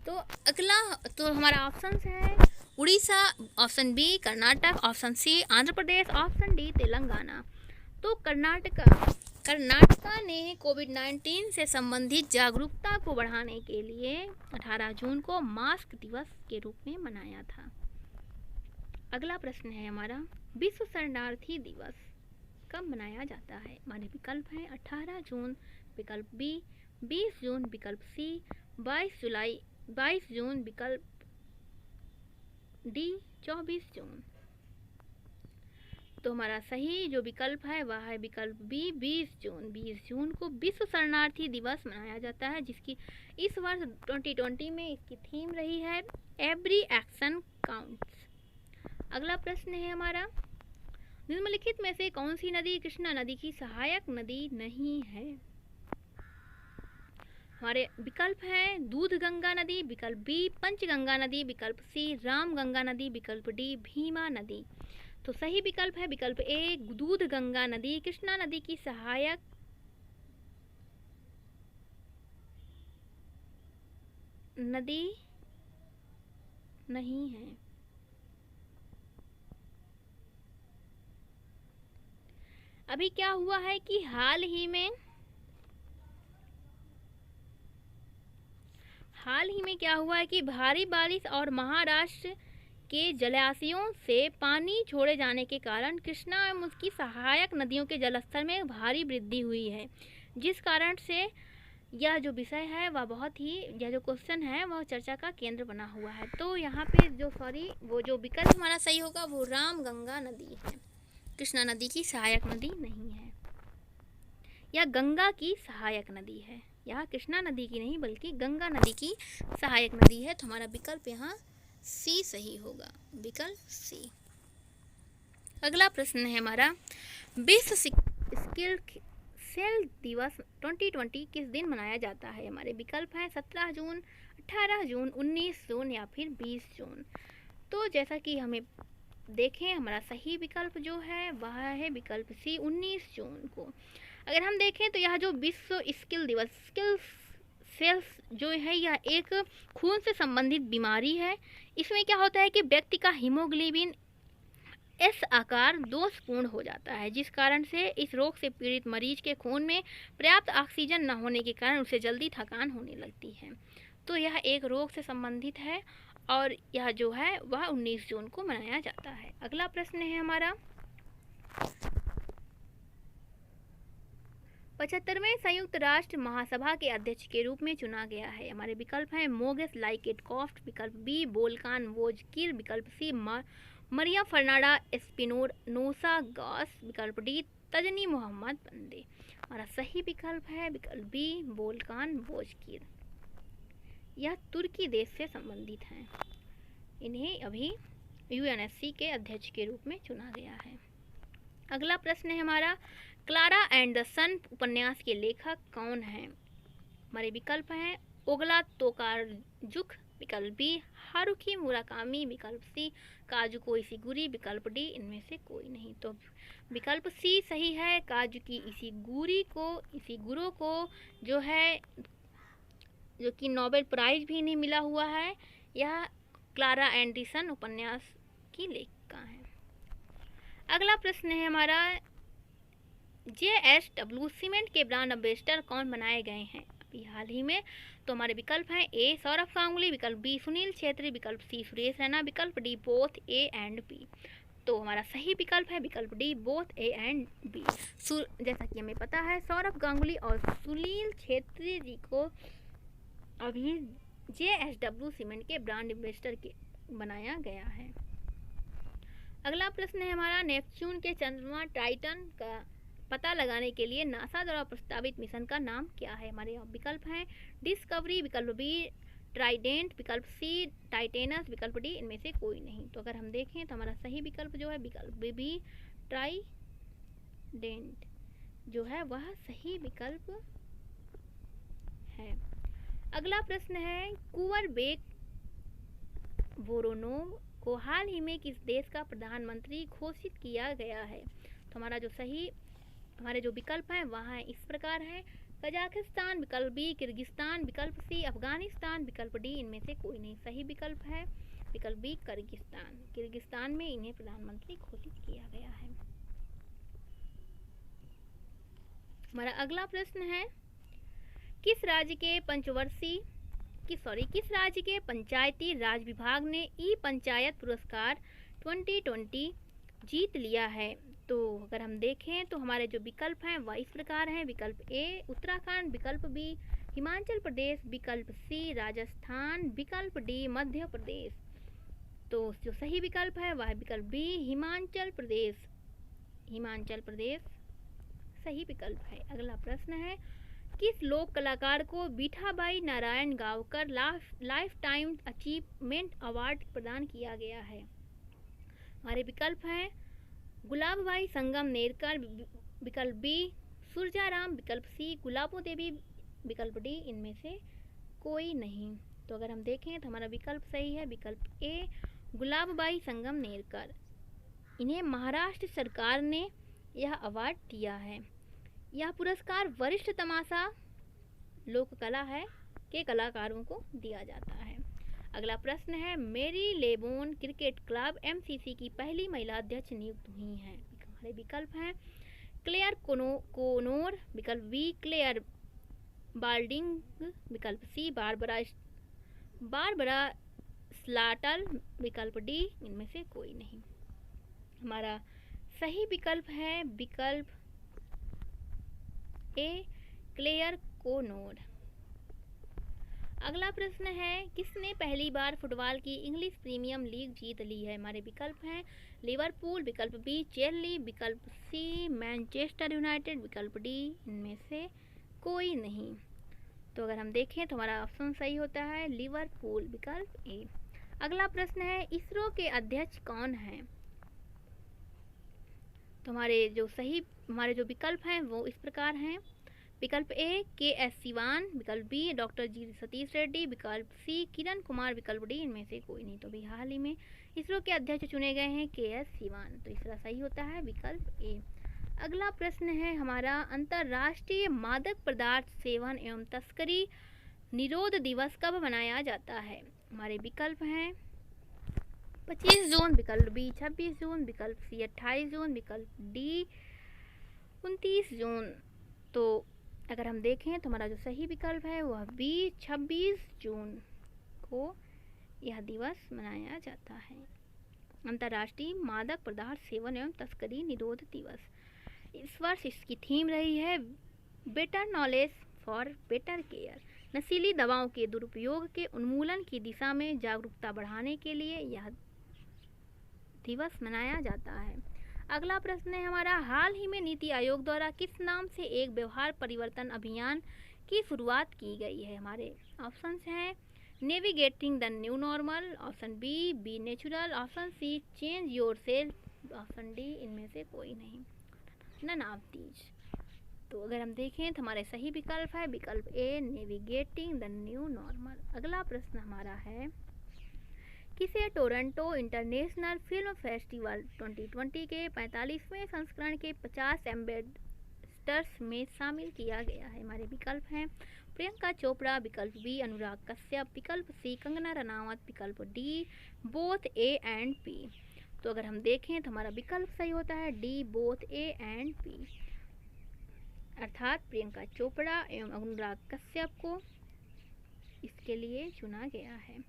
तो अगला तो हमारा ऑप्शन है Orissa, option B Karnataka, option C Andhra Pradesh, option D Telangana. तो कर्नाटका ने कोविड-19 से संबंधित जागरूकता को बढ़ाने के लिए 18 जून को मास्क दिवस के रूप में मनाया था। अगला प्रश्न है हमारा, विश्व शरणार्थी दिवस कब मनाया जाता है? हमारे विकल्प हैं 18 जून विकल्प बी, 20 जून विकल्प सी, 22 जून विकल्प डी, 24 जून। तो हमारा सही जो विकल्प है वह है विकल्प बी, 20 जून। 20 जून को विश्व शरणार्थी दिवस मनाया जाता है, जिसकी इस वर्ष 2020 में इसकी थीम रही है एवरी एक्शन काउंट्स। अगला प्रश्न है हमारा, निम्नलिखित में से कौन सी नदी कृष्णा नदी की सहायक नदी नहीं है? हमारे विकल्प हैं दूध गंगा नदी, विकल्प बी पंचगंगा नदी, विकल्प सी राम गंगा नदी, विकल्प डी भीमा नदी। तो सही विकल्प है विकल्प ए, दूध गंगा नदी कृष्णा नदी की सहायक नदी नहीं है। अभी क्या हुआ है कि हाल ही में क्या हुआ है कि भारी बारिश और महाराष्ट्र के जलाशयों से पानी छोड़े जाने के कारण कृष्णा एवं उसकी सहायक नदियों के जलस्तर में भारी वृद्धि हुई है, जिस कारण से यह जो विषय है वह बहुत ही, यह जो क्वेश्चन है वह चर्चा का केंद्र बना हुआ है। तो यहाँ पे वो जो विकल्प हमारा सही होगा वो राम गंगा नदी है, कृष्णा नदी की सहायक नदी नहीं है। यह गंगा की सहायक नदी है, यह कृष्णा नदी की नहीं बल्कि गंगा नदी की सहायक नदी है। तो हमारा विकल्प यहाँ सी सही होगा, विकल्प सी। अगला प्रश्न है हमारा, विश्व स्किल सेल दिवस 2020 किस दिन मनाया जाता है? हमारे विकल्प हैं 17 जून, 18 जून, 19 जून या फिर 20 जून। तो जैसा कि हमें देखें, हमारा सही विकल्प जो है वह है विकल्प सी, 19 जून को। अगर हम देखें तो यह जो विश्व स्किल दिवस, स्किल सेल्स जो है यह एक खून से संबंधित बीमारी है। इसमें क्या होता है कि व्यक्ति का हीमोग्लोबिन एस आकार दोषपूर्ण हो जाता है, जिस कारण से इस रोग से पीड़ित मरीज के खून में पर्याप्त ऑक्सीजन न होने के कारण उसे जल्दी थकान होने लगती है। तो यह एक रोग से संबंधित है और यह जो है वह 19 जून को मनाया जाता है। अगला प्रश्न है हमारा, 75वें संयुक्त राष्ट्र महासभा के अध्यक्ष के रूप में चुना गया है। हमारे विकल्प हैं मोगेस लाइकेटकॉफ्ट, विकल्प बी बोल्कान वोजकिर, विकल्प सी मरिया फर्नांडा एस्पिनोसा गॉस, विकल्प डी तजनी मोहम्मद बंदे। हमारा सही विकल्प है विकल्प बी बोल्कान वोजकिर। यह तुर्की देश से संबंधित हैं, इन्हें अभी यूएनएससी के अध्यक्ष के रूप में चुना गया है। अगला प्रश्न है हमारा, क्लारा एंड द सन उपन्यास के लेखक कौन हैं? हमारे विकल्प हैं ओगला तोकारजुक, विकल्प बी हारुकी मुराकामी, विकल्प सी काजुको इशिगुरी, विकल्प डी इनमें से कोई नहीं। तो विकल्प सी सही है, काजुकी इशिगुरो को जो है, जो कि नोबेल प्राइज भी इन्हें मिला हुआ है, यह क्लारा एंड द सन उपन्यास की लेखिका है। अगला प्रश्न है हमारा, JSW सीमेंट के ब्रांड एम्बेसडर कौन बनाए गए हैं अभी हाल ही में? तो हमारे विकल्प हैं ए सौरभ गांगुली, विकल्प बी सुनील छेत्री, विकल्प सी सुरेश रैना, विकल्प D both A and B. तो हमारा सही विकल्प है विकल्प D both A and B. जैसा कि हमें पता है सौरभ गांगुली और सुनील छेत्री जी को अभी JSW सीमेंट के ब्रांड एम्बेसडर के बनाया गया है। अगला प्रश्न है हमारा, नेपच्यून के चंद्रमा टाइटन का पता लगाने के लिए नासा द्वारा प्रस्तावित मिशन का नाम क्या है? हमारे विकल्प हैं डिस्कवरी, विकल्प बी ट्राइडेंट, विकल्प सी टाइटेनस, विकल्प डी इनमें से कोई नहीं। तो अगर हम देखें तो हमारा सही विकल्प जो है विकल्प बी ट्राइडेंट जो है वह सही विकल्प है। अगला प्रश्न है, कुंवर बेक वोरोनोव को हाल ही में किस देश का प्रधानमंत्री घोषित किया गया है? तो हमारे जो विकल्प हैं वह इस प्रकार हैं: कजाकिस्तान, विकल्प बी किर्गिस्तान, विकल्प सी अफगानिस्तान, विकल्प डी इनमें से कोई नहीं। सही विकल्प है विकल्प बी किर्गिस्तान। किर्गिस्तान में इन्हें प्रधानमंत्री घोषित किया गया है। हमारा अगला प्रश्न है, किस राज्य के पंचायती राज विभाग ने ई पंचायत पुरस्कार 2020 जीत लिया है? तो अगर हम देखें तो हमारे जो विकल्प हैं वह इस प्रकार हैं: विकल्प ए उत्तराखंड, विकल्प बी हिमाचल प्रदेश, विकल्प सी राजस्थान, विकल्प डी मध्य प्रदेश। तो जो सही विकल्प है वह विकल्प बी हिमाचल प्रदेश। हिमाचल प्रदेश सही विकल्प है। अगला प्रश्न है, किस लोक कलाकार को बीठाबाई Narayan Gavkar life time achievement award प्रदान किया गया है? हमारे विकल्प हैं गुलाबबाई संगम नेरकर, विकल्प बी सुरजाराम, विकल्प सी गुलाबो देवी, विकल्प डी इनमें से कोई नहीं। तो अगर हम देखें तो हमारा विकल्प सही है विकल्प ए गुलाबबाई संगम नेरकर। इन्हें महाराष्ट्र सरकार ने यह अवार्ड दिया है। यह पुरस्कार वरिष्ठ तमाशा लोक कला है के कलाकारों को दिया जाता है। अगला प्रश्न है, मेरी लेबोन क्रिकेट क्लब एमसीसी की पहली महिला अध्यक्ष नियुक्त हुई हैं? हमारे विकल्प हैं क्लेयर कोनोर, विकल्प बी क्लेयर बाल्डिंग, विकल्प सी बारबरा स्लाटल, विकल्प डी इनमें से कोई नहीं। हमारा सही विकल्प है विकल्प ए क्लेयर कोनोर। अगला प्रश्न है, किसने पहली बार फुटबॉल की इंग्लिश प्रीमियम लीग जीत ली है? हमारे विकल्प हैं लिवरपूल, विकल्प बी चेल्सी, विकल्प सी मैनचेस्टर यूनाइटेड, विकल्प डी इनमें से कोई नहीं। तो अगर हम देखें तो हमारा ऑप्शन सही होता है लिवरपूल, विकल्प ए। अगला प्रश्न है, इसरो के अध्यक्ष कौन हैं? तो हमारे जो विकल्प हैं वो इस प्रकार हैं: विकल्प ए के.एस. सिवान, विकल्प बी डॉक्टर जी सतीश रेड्डी, विकल्प सी किरण कुमार, विकल्प डी इनमें से कोई नहीं। तो भी हाल ही में इसरो के अध्यक्ष चुने गए हैं के.एस. सिवान। तो इसका सही होता है विकल्प ए। अगला प्रश्न है हमारा, अंतर्राष्ट्रीय मादक पदार्थ सेवन एवं तस्करी निरोध दिवस कब मनाया जाता है? हमारे विकल्प हैं 25 जून, विकल्प बी 26 जून, विकल्प सी 28 जून, विकल्प डी 29 जून। तो अगर हम देखें तो हमारा जो सही विकल्प है वह बी 26 जून को यह दिवस मनाया जाता है, अंतर्राष्ट्रीय मादक पदार्थ सेवन एवं तस्करी निरोध दिवस। इस वर्ष इसकी थीम रही है better knowledge for better care. नशीली दवाओं के दुरुपयोग के उन्मूलन की दिशा में जागरूकता बढ़ाने के लिए यह दिवस मनाया जाता है। अगला प्रश्न है हमारा, हाल ही में नीति आयोग द्वारा किस नाम से एक व्यवहार परिवर्तन अभियान की शुरुआत की गई है? हमारे ऑप्शंस हैं navigating the new normal, option B natural, option C change yourself, option D इनमें से कोई नहीं, नन ऑफ दीज। तो अगर हम देखें तो हमारे सही विकल्प है विकल्प ए नेविगेटिंग द न्यू नॉर्मल। अगला प्रश्न हमारा है, किसे टोरंटो इंटरनेशनल फिल्म फेस्टिवल 2020 के 45वें संस्करण के 50 एम्बेसडर्स में शामिल किया गया है? हमारे विकल्प हैं प्रियंका चोपड़ा, विकल्प बी अनुराग कश्यप, विकल्प सी कंगना रनावत, विकल्प D both A and P. तो अगर हम देखें तो हमारा विकल्प सही होता है D both A and P, अर्थात प्रियंका चोपड़ा एवं अनुराग कश्यप को इसके लिए चुना गया है।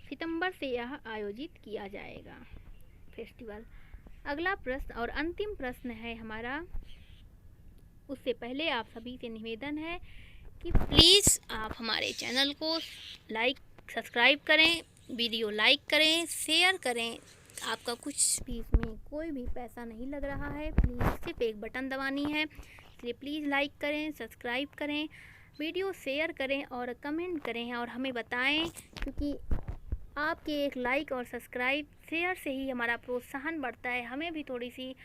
सितंबर से यह आयोजित किया जाएगा फेस्टिवल। अगला प्रश्न और अंतिम प्रश्न है हमारा, उससे पहले आप सभी से निवेदन है कि प्लीज़ आप हमारे चैनल को सब्सक्राइब करें, वीडियो लाइक करें, शेयर करें। आपका कुछ भी इसमें कोई भी पैसा नहीं लग रहा है, प्लीज़ सिर्फ एक बटन दबानी है, इसलिए प्लीज़ लाइक करें, सब्सक्राइब करें, वीडियो शेयर करें और कमेंट करें और हमें बताएं, क्योंकि आपके एक लाइक और सब्सक्राइब शेयर से ही हमारा प्रोत्साहन बढ़ता है, हमें भी थोड़ी सी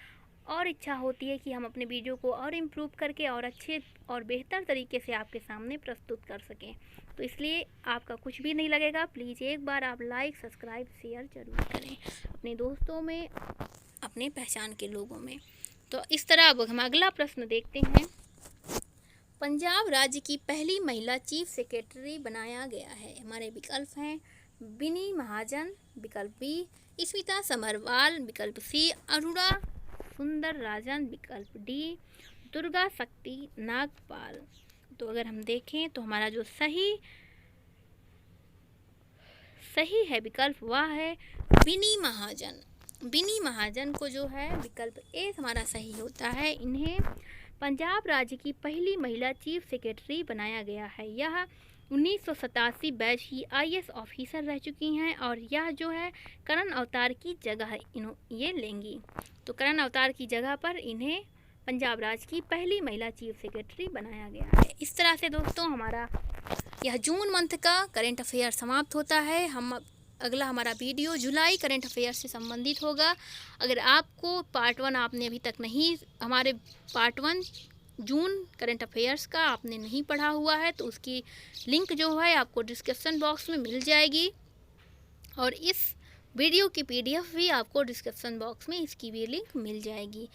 और इच्छा होती है कि हम अपने वीडियो को और इम्प्रूव करके और अच्छे और बेहतर तरीके से आपके सामने प्रस्तुत कर सकें। तो इसलिए आपका कुछ भी नहीं लगेगा, प्लीज़ एक बार आप लाइक, सब्सक्राइब, शेयर ज़रूर करें अपने दोस्तों में, अपने पहचान के लोगों में। तो इस तरह अब हम अगला प्रश्न देखते हैं। पंजाब राज्य की पहली महिला चीफ सेक्रेटरी बनाया गया है। हमारे विकल्प हैं बिनी महाजन विकल्प बी, स्मिता समरवाल विकल्प सी, अरुणा सुंदर राजन विकल्प डी, दुर्गा शक्ति नागपाल। तो अगर हम देखें तो हमारा जो सही है विकल्प वह है बिनी महाजन। बिनी महाजन को जो है विकल्प ए हमारा सही होता है। इन्हें पंजाब राज्य की पहली महिला चीफ सेक्रेटरी बनाया गया है। यह 1987 बैच की IAS ऑफिसर रह चुकी हैं और यह जो है करण अवतार की जगह ये लेंगी। तो करण अवतार की जगह पर इन्हें पंजाब राज्य की पहली महिला चीफ सेक्रेटरी बनाया गया है। इस तरह से दोस्तों हमारा यह जून मंथ का करंट अफेयर समाप्त होता है। अगला हमारा वीडियो जुलाई करंट अफेयर से संबंधित होगा। अगर आपको पार्ट 1 आपने अभी तक नहीं, हमारे पार्ट 1 जून करंट अफेयर्स का आपने नहीं पढ़ा हुआ है तो उसकी लिंक जो है आपको डिस्क्रिप्शन बॉक्स में मिल जाएगी और इस वीडियो की PDF भी आपको डिस्क्रिप्शन बॉक्स में इसकी भी लिंक मिल जाएगी।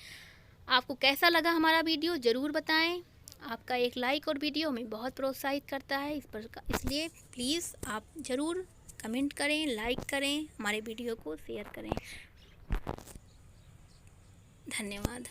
आपको कैसा लगा हमारा वीडियो ज़रूर बताएं। आपका एक लाइक और वीडियो हमें बहुत प्रोत्साहित करता है, इसलिए प्लीज़ आप ज़रूर कमेंट करें, लाइक करें, हमारे वीडियो को शेयर करें। धन्यवाद।